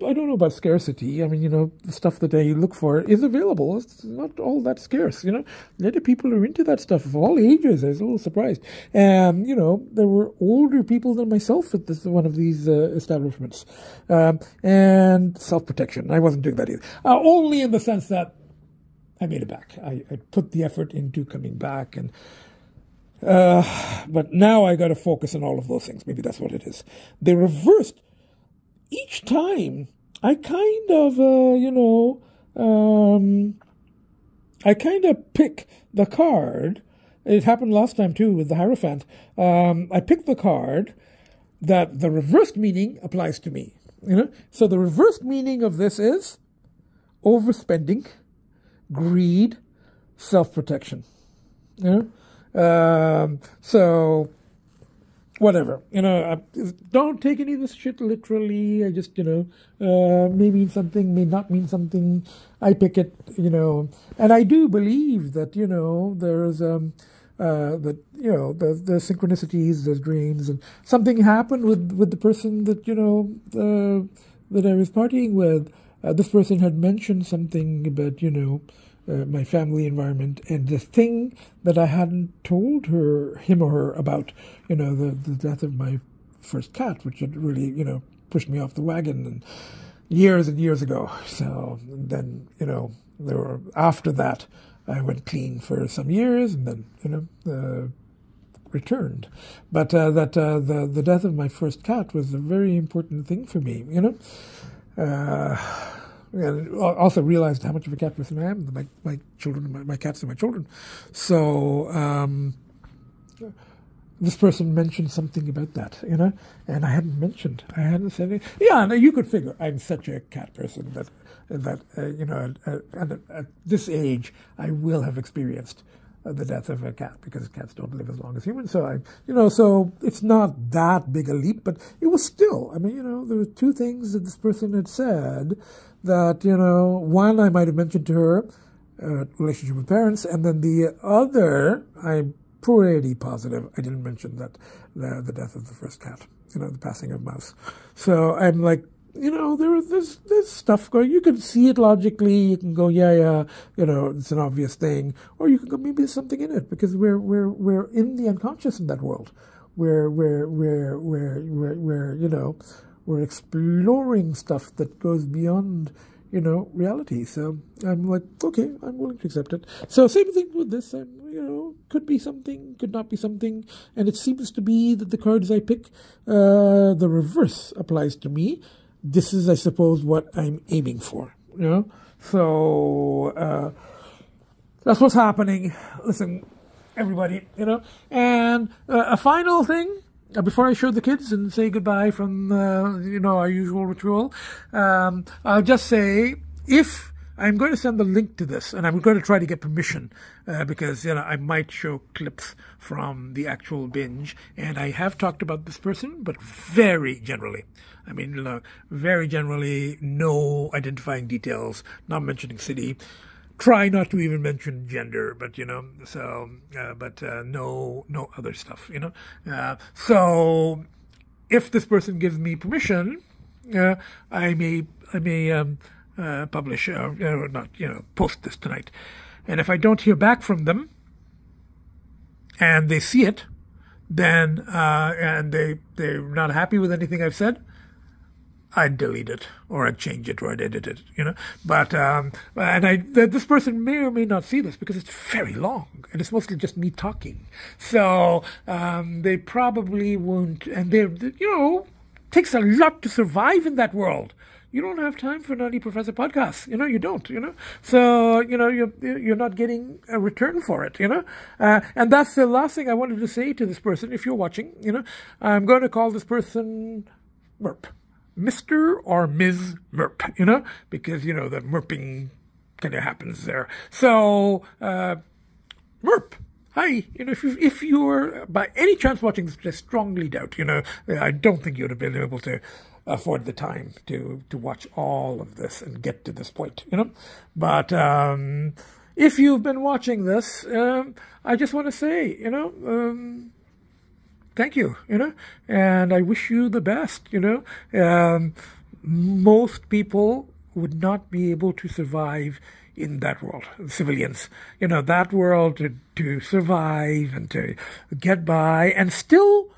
I don't know about scarcity. I mean, the stuff that I look for is available. It's not all that scarce, A lot of people are into that stuff of all ages. I was a little surprised. And, there were older people than myself at one of these establishments. And self-protection. I wasn't doing that either. Only in the sense that I made it back. I put the effort into coming back, and but now I got to focus on all of those things. Maybe that's what it is. They reversed each time. I kind of, I kind of pick the card. It happened last time too with the Hierophant. I picked the card that the reversed meaning applies to me. So the reversed meaning of this is overspending, greed, self-protection. So whatever, don't take any of this shit literally. I just, may mean something, may not mean something. I pick it, and I do believe that, there's, there's synchronicities, there's dreams, and something happened with the person that, that I was partying with. This person had mentioned something about, my family environment, and the thing that I hadn't told him or her about, the death of my first cat, which had really, pushed me off the wagon and years ago. So then, after that, I went clean for some years, and then, returned. But the death of my first cat was a very important thing for me, and also realized how much of a cat person I am. My children, my cats are my children. So this person mentioned something about that, and I hadn't said it. Yeah, and you could figure I'm such a cat person that at this age I will have experienced the death of a cat, because cats don't live as long as humans. So so it's not that big a leap, but it was still. I mean, there were two things that this person had said that, one I might have mentioned to her, relationship with parents, and then the other, I'm pretty positive I didn't mention that the death of the first cat, the passing of Mouse. So I'm like, there's stuff going. You can see it logically. You can go, yeah, it's an obvious thing, or you can go, maybe there's something in it, because we're in the unconscious in that world. We're exploring stuff that goes beyond, reality. So I'm like, okay, I'm willing to accept it. So same thing with this. Could be something, could not be something, and it seems to be that the cards I pick, the reverse applies to me. This is, I suppose, what I'm aiming for, So that's what's happening. Listen, everybody, And a final thing, before I show the kids and say goodbye from, our usual ritual, I'll just say, if I'm going to send the link to this, and I'm going to try to get permission, because, I might show clips from the actual binge, and I have talked about this person, but very generally. I mean, very generally, no identifying details, not mentioning city. Try not to even mention gender, but, no other stuff, So if this person gives me permission, I may publish, post this tonight. And if I don't hear back from them, and they see it, then, and they're not happy with anything I've said, I'd delete it, or I'd change it, or I'd edit it, But, this person may or may not see this, because it's very long, and it's mostly just me talking. So, they probably won't, and takes a lot to survive in that world. You don't have time for Naughty Professor podcasts. You don't, So, you're not getting a return for it, And that's the last thing I wanted to say to this person. If you're watching, I'm going to call this person MERP. Mr. or Ms. MERP, because, the MERPing kind of happens there. So, MERP. Hi, if you're by any chance watching this, I strongly doubt, I don't think you'd have been able to afford the time to watch all of this and get to this point, But if you've been watching this, I just want to say, thank you, and I wish you the best, most people would not be able to survive in that world, civilians. You know, that world to survive and to get by and still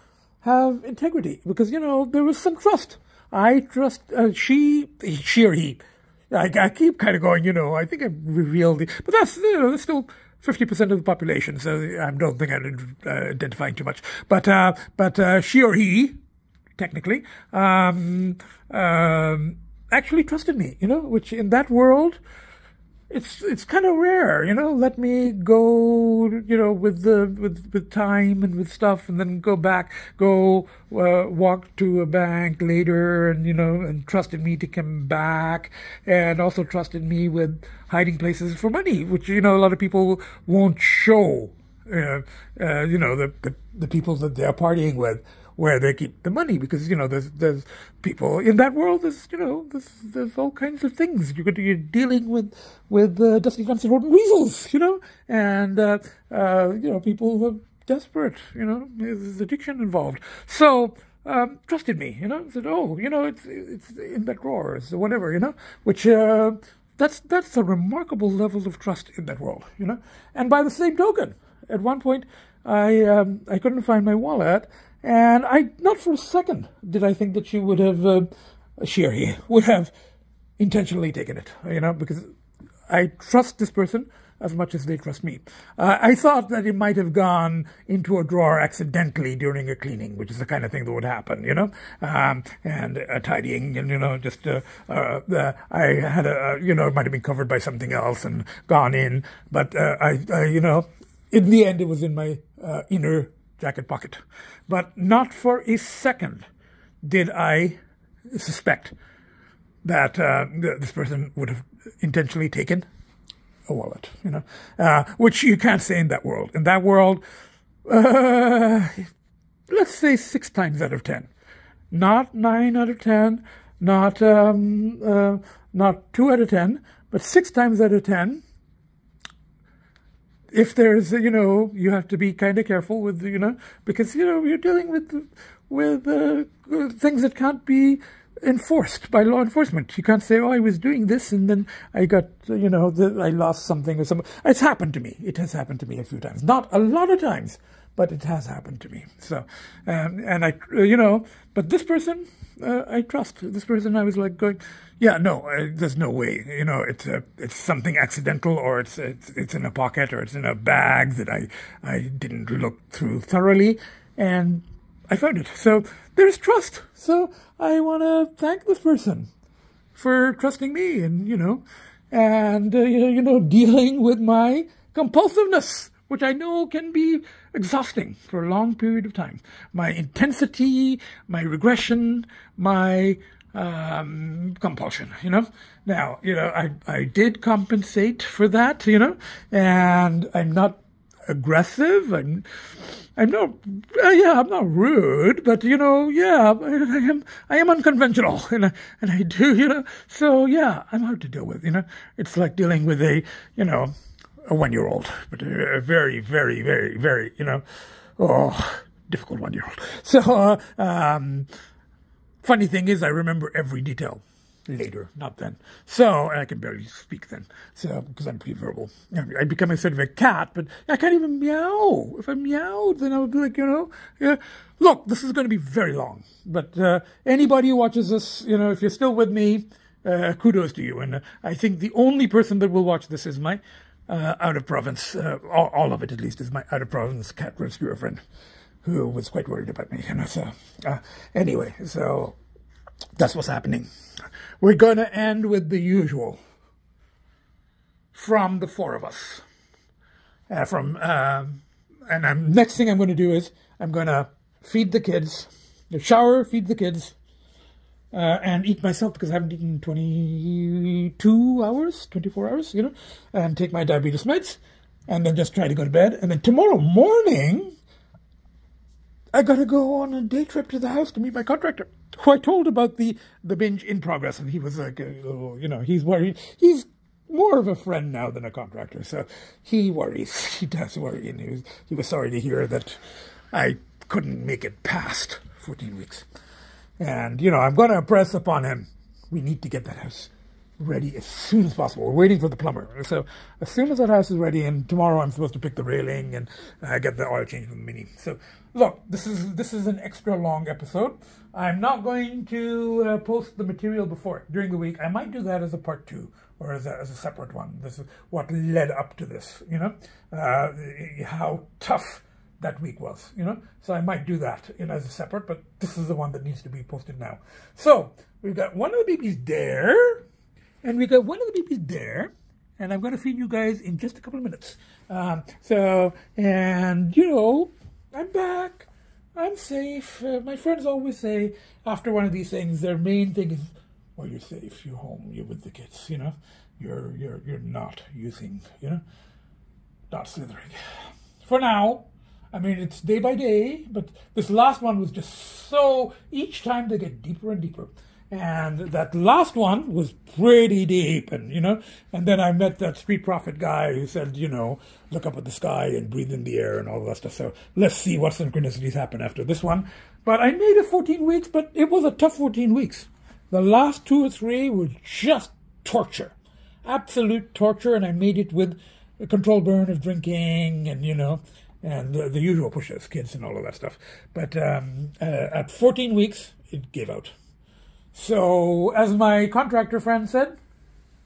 have integrity, because, you know, there was some trust. I trust she or he. I keep kind of going, you know, I think I've revealed it, but that's, you know, that's still 50% of the population, so I don't think I'm identifying too much. But she or he, technically, actually trusted me, you know, which in that world, it's kind of rare, you know. Let me go, you know, with time and with stuff, and then go back, walk to a bank later, and, you know, and trusted me to come back, and also trusted me with hiding places for money, which, you know, a lot of people won't show, you know, the people that they're partying with, where they keep the money, because, you know, there's people in that world. There's, you know, there's all kinds of things. You're dealing with dusty fancy rodent weasels, you know, and you know, people who are desperate. You know, there's addiction involved. So trusted me, you know, said, oh, you know, it's in that drawer, or whatever, you know, which that's a remarkable level of trust in that world, you know. And by the same token, at one point, I couldn't find my wallet. And not for a second did I think that she would have, she or he would have intentionally taken it, you know, because I trust this person as much as they trust me. I thought that it might have gone into a drawer accidentally during a cleaning, which is the kind of thing that would happen, you know, and tidying, and, you know, just, I had you know, it might have been covered by something else and gone in, but you know, in the end, it was in my inner jacket pocket. But not for a second did I suspect that this person would have intentionally taken a wallet, you know, which you can't say in that world. In that world, let's say 6 times out of 10, not 9 out of 10, not 2 out of 10, but 6 times out of 10. If there's, you know, you have to be kind of careful with, you know, because, you know, you're dealing with things that can't be enforced by law enforcement. You can't say, oh, I was doing this and then I got, you know, I lost something or something. It's happened to me. It has happened to me a few times. Not a lot of times, but it has happened to me. So, and I, you know, but this person, I trust. This person, I was like going, yeah, no, there's no way. You know, it's something accidental, or it's in a pocket, or it's in a bag that I didn't look through thoroughly, and I found it. So there's trust. So I want to thank this person for trusting me, and, you know, and you know, dealing with my compulsiveness, which I know can be exhausting for a long period of time. My intensity, my regression, my compulsion, you know. Now, you know, I did compensate for that, you know, and I'm not aggressive. I'm not, yeah, I'm not rude, but, you know, yeah, I am unconventional, and I do, you know. So yeah, I'm hard to deal with, you know. It's like dealing with a 1-year-old, but a very, very, very, very, you know, difficult 1-year-old. So, funny thing is, I remember every detail later, not then. So, and I can barely speak then, so, because I'm pre-verbal. I become a sort of a cat, but I can't even meow. If I meowed, then I would be like, you know, yeah, look, this is going to be very long, but anybody who watches this, you know, if you're still with me, kudos to you. And I think the only person that will watch this is my out-of-province, all of it at least, is my out-of-province cat rescuer friend, who was quite worried about me, you know. So anyway, so that's what's happening. We're going to end with the usual from the 4 of us. And next thing I'm going to do is I'm going to feed the kids, shower, feed the kids, and eat myself, because I haven't eaten 24 hours, you know, and take my diabetes meds, and then just try to go to bed. And then tomorrow morning, I got to go on a day trip to the house to meet my contractor, who I told about the binge in progress, and he was like, you know, he's worried. He's more of a friend now than a contractor, so he worries. He does worry, and he was sorry to hear that I couldn't make it past 14 weeks. And, you know, I'm going to impress upon him we need to get that house ready as soon as possible. We're waiting for the plumber. So as soon as that house is ready, and tomorrow I'm supposed to pick the railing and get the oil change from the Mini. So look, this is an extra long episode. I'm not going to post the material during the week. I might do that as a part 2 or as a separate one. This is what led up to this, you know, how tough that week was, you know. So I might do that, you know, as a separate, but this is the one that needs to be posted now. So we've got one of the babies there. And we got one of the babies there, and I'm going to feed you guys in just a couple of minutes. And, you know, I'm back. I'm safe. My friends always say, after one of these things, their main thing is, well, you're safe. You're home. You're with the kids, you know. You're not using, you know, not slithering. For now, I mean, it's day by day, but this last one was just so, each time they get deeper and deeper. And that last one was pretty deep, and, you know, and then I met that street prophet guy who said, you know, look up at the sky and breathe in the air and all that stuff. So let's see what synchronicities happen after this one. But I made it 14 weeks, but it was a tough 14 weeks. The last 2 or 3 were just torture, absolute torture, and I made it with a controlled burn of drinking and, you know, and the usual pushes, kids and all of that stuff. But at 14 weeks, it gave out. So, as my contractor friend said,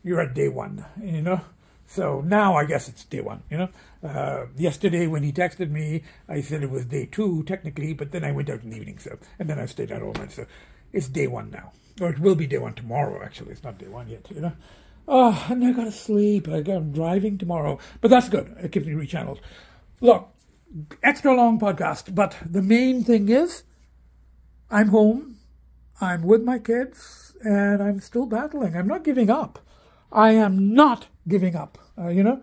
you're at day 1, you know. So now I guess it's day 1, you know. Yesterday when he texted me, I said it was day 2 technically, but then I went out in the evening, so, and then I stayed out all night. So it's day 1 now. Or it will be day 1 tomorrow, actually. It's not day 1 yet, you know. Oh, and I gotta sleep. I'm driving tomorrow. But that's good. It keeps me rechanneled. Look, extra long podcast, but the main thing is I'm home. I'm with my kids, and I'm still battling. I'm not giving up. I am not giving up, you know.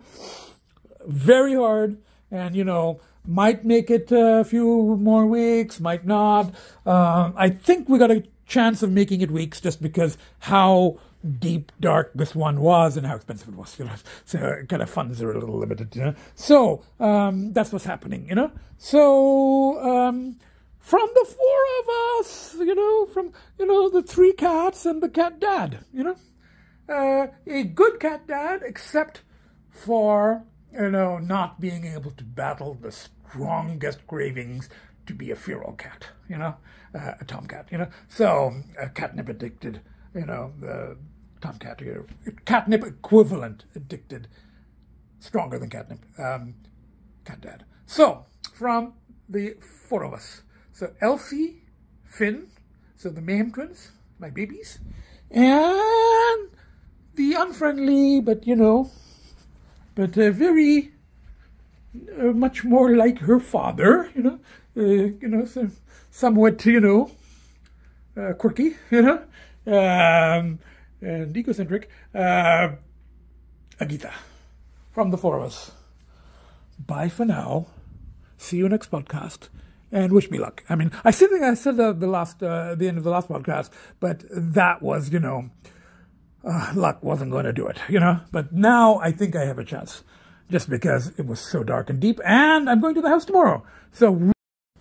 Very hard, and, you know, might make it a few more weeks, might not. I think we got a chance of making it weeks just because how deep, dark this one was and how expensive it was, you know. So kind of funds are a little limited, you know. So that's what's happening, you know. So from the 4 of us, you know, from, you know, the 3 cats and the cat dad, you know. A good cat dad, except for, you know, not being able to battle the strongest cravings to be a feral cat, you know, a tomcat, you know. So, catnip addicted, you know, the tomcat, you know, catnip equivalent addicted, stronger than catnip, cat dad. So, from the 4 of us. So Elsie, Finn, so the Mayhem twins, my babies, and the unfriendly, but, you know, but very much more like her father, you know, so somewhat, you know, quirky, you know, and egocentric, Agita, from the 4 of us. Bye for now. See you next podcast. And wish me luck. I mean, I think I said that the end of the last podcast, but that was, you know, luck wasn't going to do it, you know. But now I think I have a chance, just because it was so dark and deep, and I'm going to the house tomorrow. So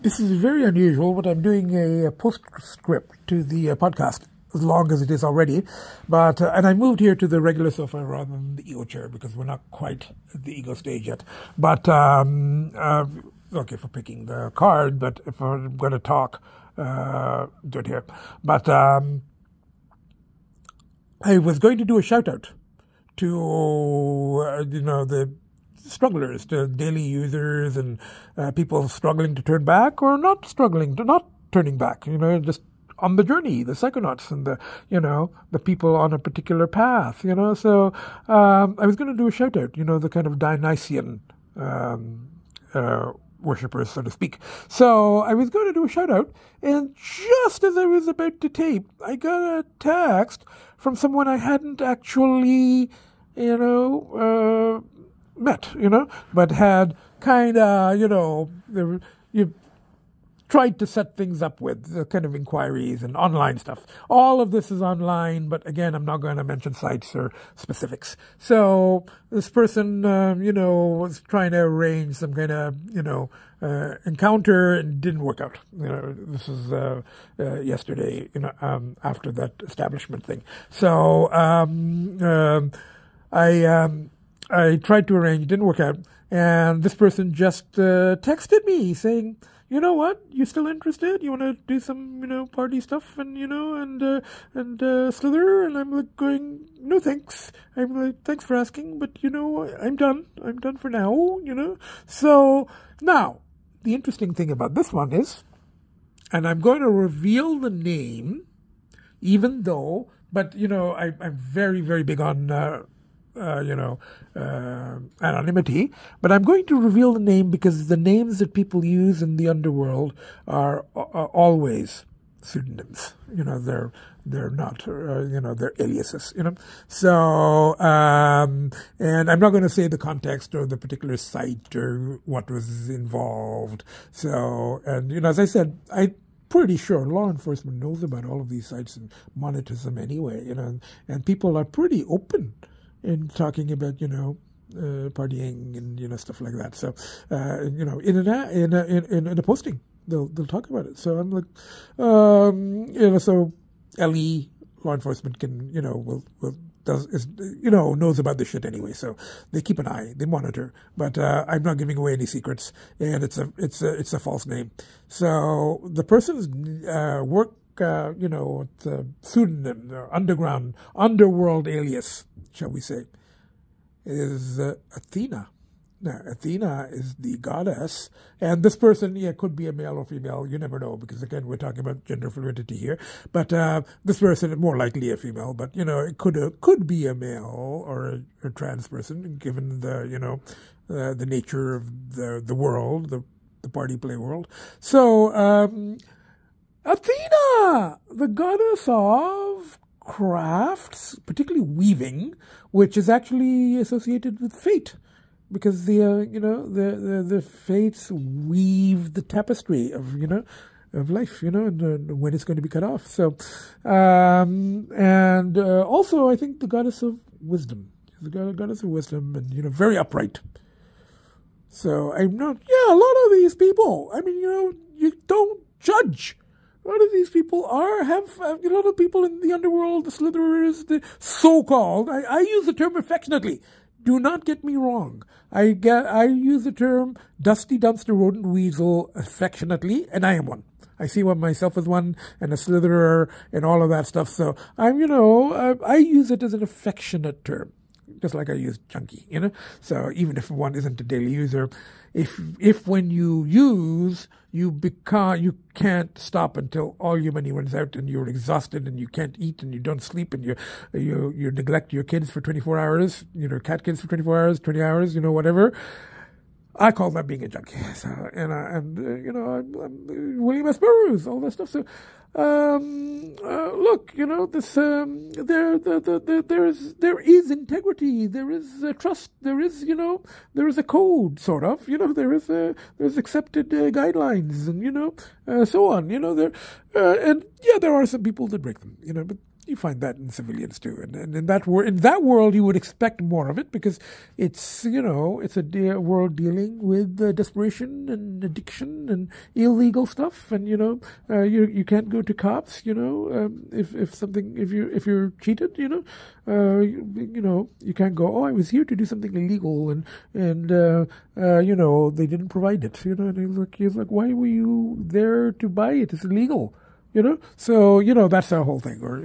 this is very unusual, but I'm doing a postscript to the podcast, as long as it is already. But and I moved here to the regular sofa rather than the ego chair because we're not quite at the ego stage yet. But okay for picking the card, but if I'm going to talk, do it here. But I was going to do a shout out to you know, the strugglers, to daily users and people struggling to turn back or not struggling to not turning back. You know, just on the journey, the psychonauts and the, you know, the people on a particular path. You know, so I was going to do a shout out. You know, the kind of Dionysian worshippers, so to speak. So I was going to do a shout out, and just as I was about to tape, I got a text from someone I hadn't actually, you know, met, you know, but had kind of, you know, tried to set things up with, the kind of inquiries and online stuff. All of this is online, but again, I'm not going to mention sites or specifics. So this person, was trying to arrange some kind of, encounter and didn't work out. This was yesterday, after that establishment thing. So I tried to arrange, didn't work out, and this person just texted me saying, you know what? You still interested? You want to do some, party stuff and slither? And I'm like going, no thanks. I'm like, thanks for asking, but I'm done. I'm done for now. So now the interesting thing about this one is, and I'm going to reveal the name, even though, but I'm very, very big on anonymity, but I'm going to reveal the name because the names that people use in the underworld are always pseudonyms. They're not, they're aliases, So, and I'm not going to say the context or the particular site or what was involved. So, and, as I said, pretty sure law enforcement knows about all of these sites and monitors them anyway, and people are pretty open in talking about, partying and, stuff like that. So, in a posting, they'll talk about it. So I'm like, so LE, law enforcement can, knows about this shit anyway. So they keep an eye, they monitor, but, I'm not giving away any secrets, and it's a false name. So the person's, work, it's a pseudonym or underworld alias, shall we say, is Athena. Now, Athena is the goddess, and this person, could be a male or female. You never know, because again, we're talking about gender fluidity here. But this person is more likely a female, but it could be a male or a trans person, given the the nature of the world, the party play world. So Athena, the goddess of crafts, particularly weaving, which is actually associated with fate, because the fates weave the tapestry of of life, and when it's going to be cut off. So, and also I think the goddess of wisdom, the goddess of wisdom, and very upright. So I'm not. Yeah, a lot of these people. I mean, you don't judge. A lot of these people have a lot of people in the underworld, the slitherers, the so-called. I use the term affectionately. Do not get me wrong. I use the term dusty dumpster rodent weasel affectionately, and I am one. I see myself as one, and a slitherer, and all of that stuff. So I'm, I use it as an affectionate term, just like I use junkie, So even if one isn't a daily user, if when you use, you can't stop until all your money runs out and you're exhausted and you can't eat and you don't sleep and you neglect your kids for 24 hours, cat kids for 24 hours, 20 hours, whatever. I call that being a junkie. So, I'm William S. Burroughs, all that stuff. So, look, this there is integrity, there is trust, there is a code, sort of. There's accepted guidelines, and so on. And there are some people that break them. But you find that in civilians too, and in that world you would expect more of it, because it's it's a world dealing with desperation and addiction and illegal stuff, and you can't go to cops if you're cheated, you can't go, I was here to do something illegal, and they didn't provide it, and he's like, why were you there to buy it? It's illegal. So, that's our whole thing, or,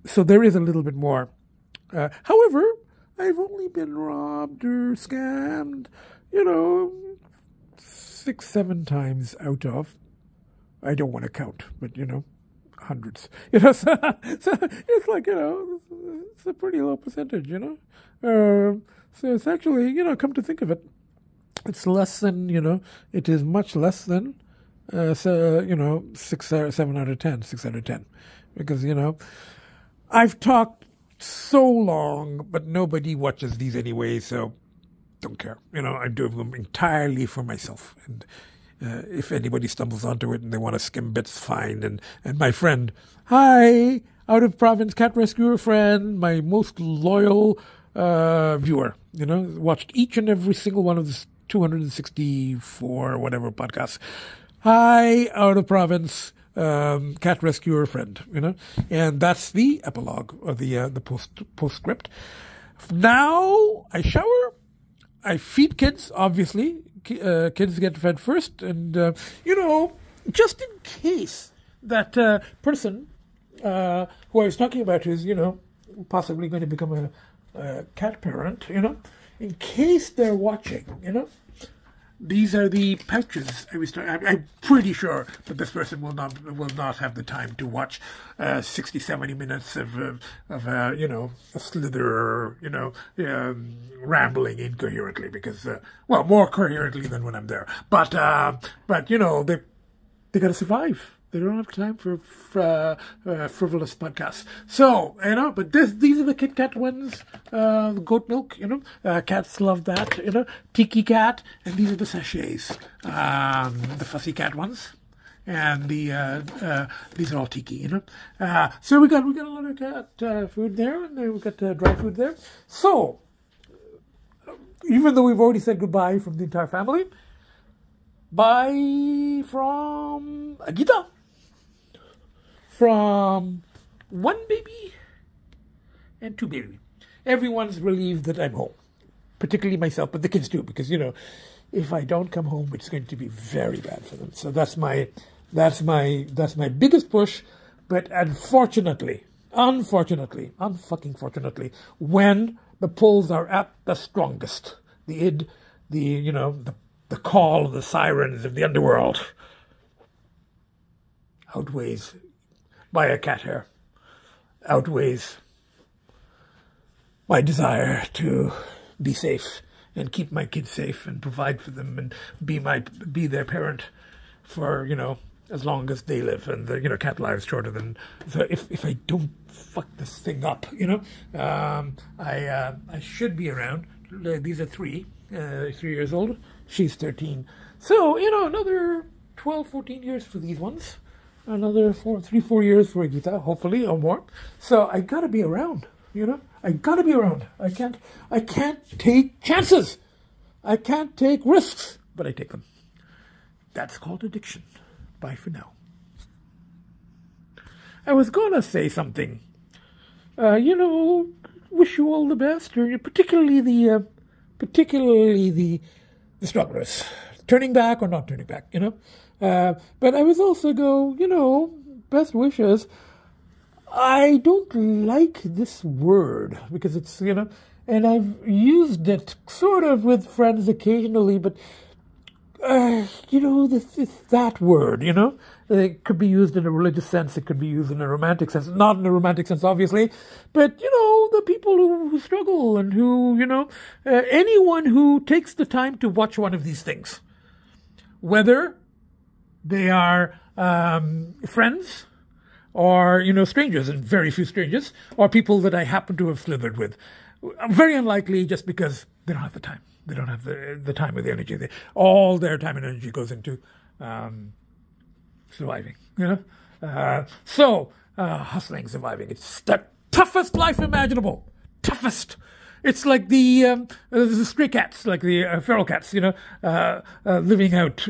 so there is a little bit more. However, I've only been robbed or scammed, 6-7 times out of, I don't want to count, but, hundreds. So it's like, it's a pretty low percentage, So it's actually, come to think of it, it's less than, it is much less than, 6 or 7 out of 10, 6 out of 10, because I've talked so long, but nobody watches these anyway, so don't care. I do them entirely for myself, and if anybody stumbles onto it and they want to skim bits, fine. And my friend, hi, out of province cat rescuer friend, my most loyal viewer, watched each and every single one of the 264 whatever podcasts. Hi, out of province cat rescuer friend, and that's the epilogue of the postscript. Now I shower, I feed kids, obviously. Kids get fed first, and just in case that person who I was talking about is possibly going to become a cat parent, in case they're watching, these are the pouches. I'm pretty sure that this person will not have the time to watch 60, 70 minutes of a slither, rambling incoherently, because more coherently than when I'm there. But they got to survive. They don't have time for frivolous podcasts. So, but these are the Kit Kat ones, the goat milk, cats love that, Tiki Cat, and these are the sachets, the fussy cat ones, and these are all Tiki, So we got a lot of cat food there, and then we got dry food there. So, even though we've already said goodbye from the entire family, bye from Agita. From one baby and two baby. Everyone's relieved that I'm home, particularly myself, but the kids too, because if I don't come home, it's going to be very bad for them. So that's my biggest push. But unfortunately, unfucking fortunately, when the pulls are at the strongest, the call of the sirens of the underworld outweighs by a cat hair, outweighs my desire to be safe and keep my kids safe and provide for them and be their parent for as long as they live, and the cat lives shorter than. So if I don't fuck this thing up, I should be around. These are 3 years old. She's 13. So another 12, 14 years for these ones. Another 4 years for Gita, hopefully, or more. So I gotta be around, I gotta be around. I can't take chances. I can't take risks, but I take them. That's called addiction. Bye for now. I was gonna say something. Wish you all the best, or particularly the strugglers, turning back or not turning back, But I was also best wishes. I don't like this word because it's, and I've used it sort of with friends occasionally, but, it's that word, It could be used in a religious sense. It could be used in a romantic sense. Not in a romantic sense, obviously, but, the people who struggle and who, anyone who takes the time to watch one of these things, whether they are friends or, strangers, and very few strangers, or people that I happen to have slithered with. Very unlikely, just because they don't have the time. They don't have the time or the energy. All their time and energy goes into surviving, hustling, surviving. It's the toughest life imaginable. Toughest. It's like the stray cats, like the feral cats, living out,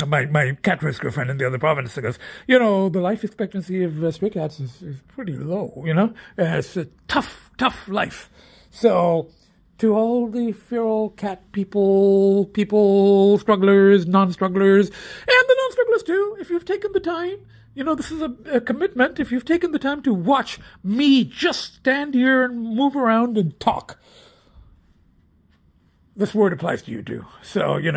my cat rescue friend in the other province goes, the life expectancy of stray cats is pretty low, it's a tough life. So to all the feral cat people, strugglers, non-strugglers, and the non-strugglers too, if you've taken the time, this is a commitment. If you've taken the time to watch me just stand here and move around and talk, this word applies to you too. So you've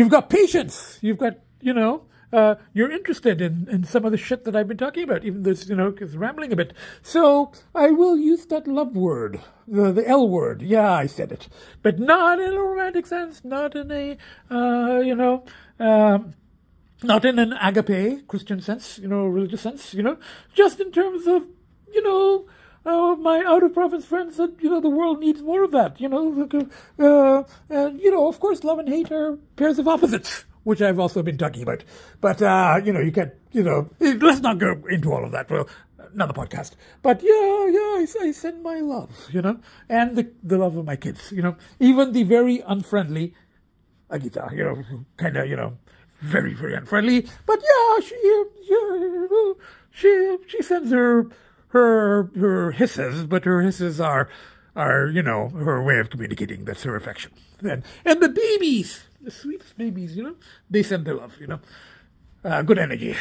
got patience. You've got you're interested in some of the shit that I've been talking about, even though it's rambling a bit. So I will use that love word, the L word. Yeah, I said it, but not in a romantic sense, not in a not in an agape Christian sense, religious sense, just in terms of my out-of-province friend said, the world needs more of that, and, of course, love and hate are pairs of opposites, which I've also been talking about. But, you can't, let's not go into all of that. Well, another podcast. But, I send my love, and the love of my kids, even the very unfriendly Agita, kind of, very, very unfriendly. But, she sends her hisses, but her hisses are, her way of communicating. That's her affection. And the babies, the sweetest babies, they send their love, good energy.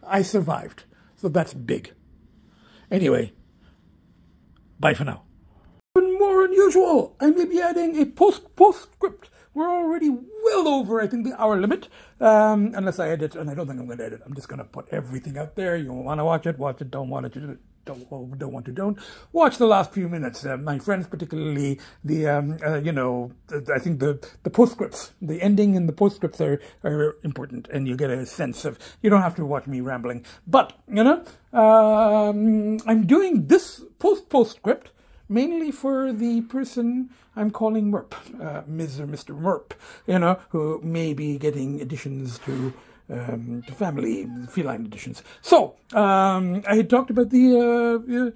I survived, so that's big. Anyway, bye for now. Even more unusual, I may be adding a postscript. We're already well over, I think, the hour limit, unless I edit, and I don't think I'm going to edit. I'm just going to put everything out there. You want to watch it, watch it. Don't want to, don't. Watch the last few minutes. My friends, particularly the, I think the postscripts, the ending and the postscripts are important, and you get a sense of, you don't have to watch me rambling. But, I'm doing this postscript mainly for the person I'm calling MERP, Ms. or Mr. MERP, who may be getting additions to family, feline additions. So, I had talked about the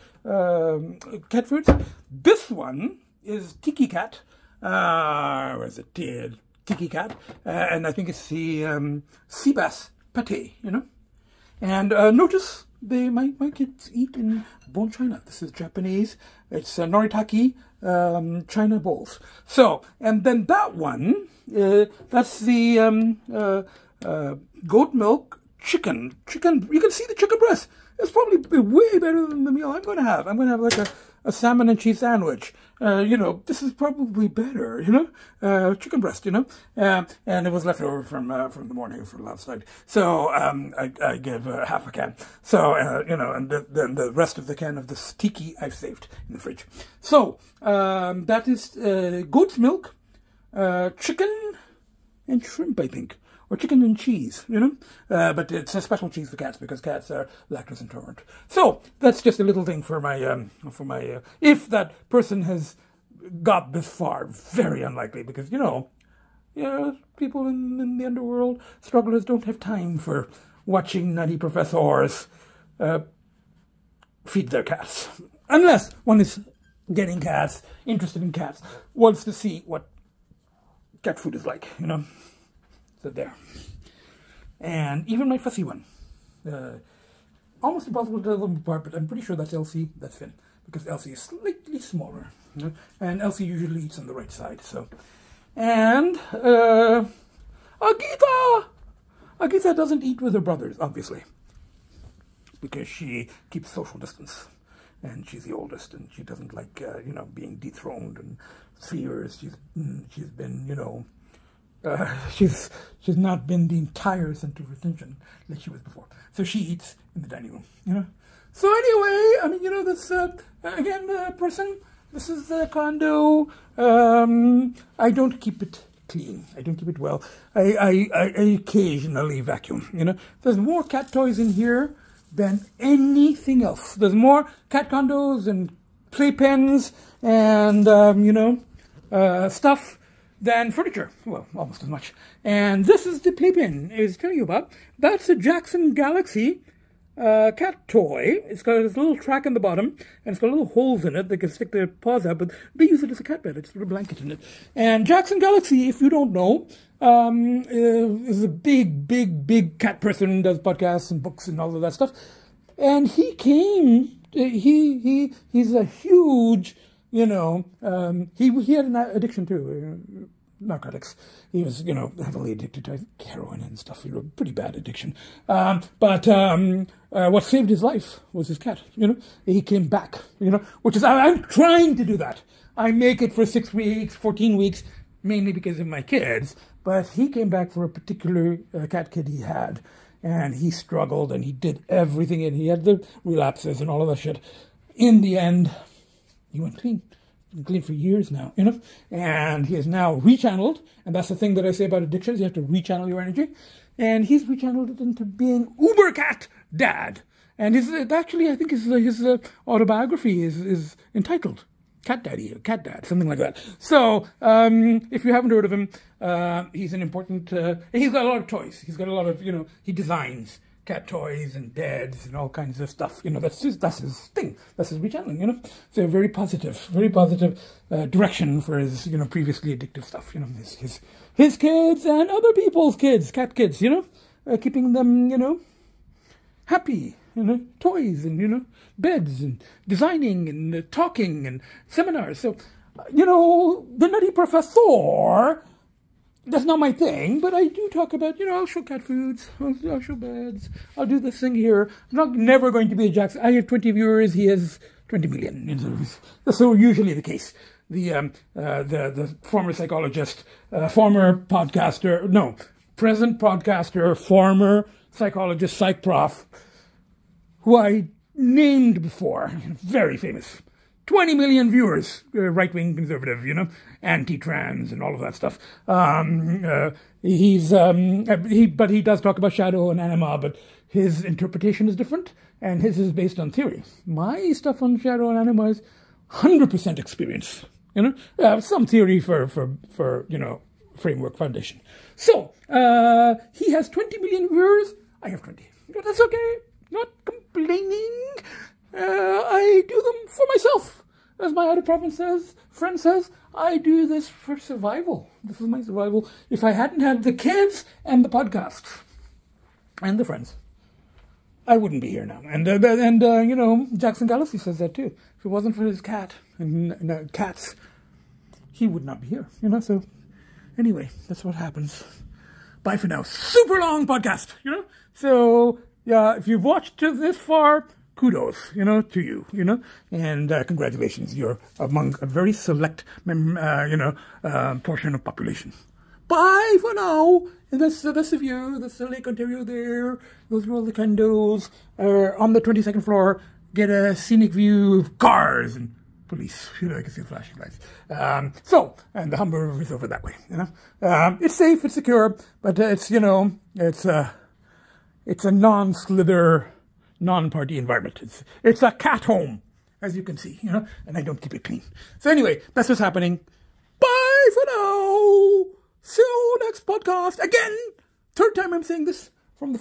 cat foods. This one is Tiki Cat. Or is it Tiki Cat? And I think it's the sea bass pate, And notice my kids eat in bone china. This is Japanese. It's Noritake china bowls. So, and then that one, that's the goat milk chicken. You can see the chicken breast. It's probably way better than the meal I'm going to have. I'm going to have like a salmon and cheese sandwich. This is probably better, chicken breast, and it was left over from the morning from last night. So, I gave half a can. So, and then the rest of the can of this tiki I've saved in the fridge. So, that is, goat's milk, chicken and shrimp, I think. Or chicken and cheese, but it's a special cheese for cats because cats are lactose intolerant. So that's just a little thing for my if that person has got this far, very unlikely because people in the underworld, strugglers don't have time for watching nutty professors feed their cats, unless one is getting cats, interested in cats, wants to see what cat food is like, So there. And even my fussy one. Almost impossible to tell them apart, but I'm pretty sure that's Elsie, that's Finn. Because Elsie is slightly smaller. And Elsie usually eats on the right side, so. And, Agita! Agita doesn't eat with her brothers, obviously. Because she keeps social distance. And she's the oldest, and she doesn't like, being dethroned and fears. She's been, she's not been the entire center of attention like she was before. So she eats in the dining room, So anyway, this, again, person, this is the condo. I don't keep it clean. I don't keep it well. I occasionally vacuum, There's more cat toys in here than anything else. There's more cat condos and playpens and, stuff than furniture. Well, almost as much. And this is the playpen I was telling you about. That's a Jackson Galaxy cat toy. It's got this little track in the bottom, and it's got little holes in it. They can stick their paws out, but they use it as a cat bed. It's got a blanket in it. And Jackson Galaxy, if you don't know, is a big cat person, does podcasts and books and all of that stuff. And he came, he's a huge, he had an addiction to narcotics. He was, heavily addicted to heroin and stuff. Pretty bad addiction. But what saved his life was his cat, He came back, which is, I'm trying to do that. I make it for 6 weeks, 14 weeks, mainly because of my kids. But he came back for a particular cat kid he had. And he struggled and he did everything. And he had the relapses and all of that shit. In the end, he went clean. Clean for years now, and he is now rechanneled, and that's the thing that I say about addictions, you have to rechannel your energy, and he's rechanneled it into being uber cat dad, And actually, I think his autobiography is entitled Cat Daddy or Cat Dad, something like that. So, if you haven't heard of him, he's an important, he's got a lot of toys. He's got a lot of, he designs cat toys and beds and all kinds of stuff. That's his thing. That's his rechanneling, So very positive direction for his, previously addictive stuff. His kids and other people's kids, cat kids, keeping them, happy, toys and, beds and designing and talking and seminars. So, the Nutty Professor, that's not my thing, but I do talk about, I'll show cat foods, I'll show beds, I'll do this thing here. I'm never going to be a Jackson. I have 20 viewers, he has 20 million. That's so usually the case. The former psychologist, present podcaster, former psychologist, psych prof, who I named before, very famous. 20 million viewers, right-wing conservative, anti-trans and all of that stuff. But he does talk about shadow and anima, but his interpretation is different, and his is based on theory. My stuff on shadow and anima is 100% experience, some theory for framework foundation. So, he has 20 million viewers, I have 20. That's okay, not complaining. I do them for myself. As my out-of-province friend says, I do this for survival. This is my survival. If I hadn't had the kids and the podcast and the friends, I wouldn't be here now. And Jackson Galaxy says that too. If it wasn't for his cat and cats, he would not be here. So anyway, that's what happens. Bye for now. Super long podcast, So yeah, if you've watched to this far, kudos, to you, and congratulations. You're among a very select, portion of population. Bye for now. And that's the view. That's the Lake Ontario there. Those are all the condos. On the 22nd floor, get a scenic view of cars and police. I can see the flashing lights. And the Humber River is over that way. It's safe, it's secure, but it's a non-slither, non-party environment. It's a cat home, as you can see, and I don't keep it clean. So anyway, that's what's happening. Bye for now. See you next podcast. Again, third time I'm saying this from the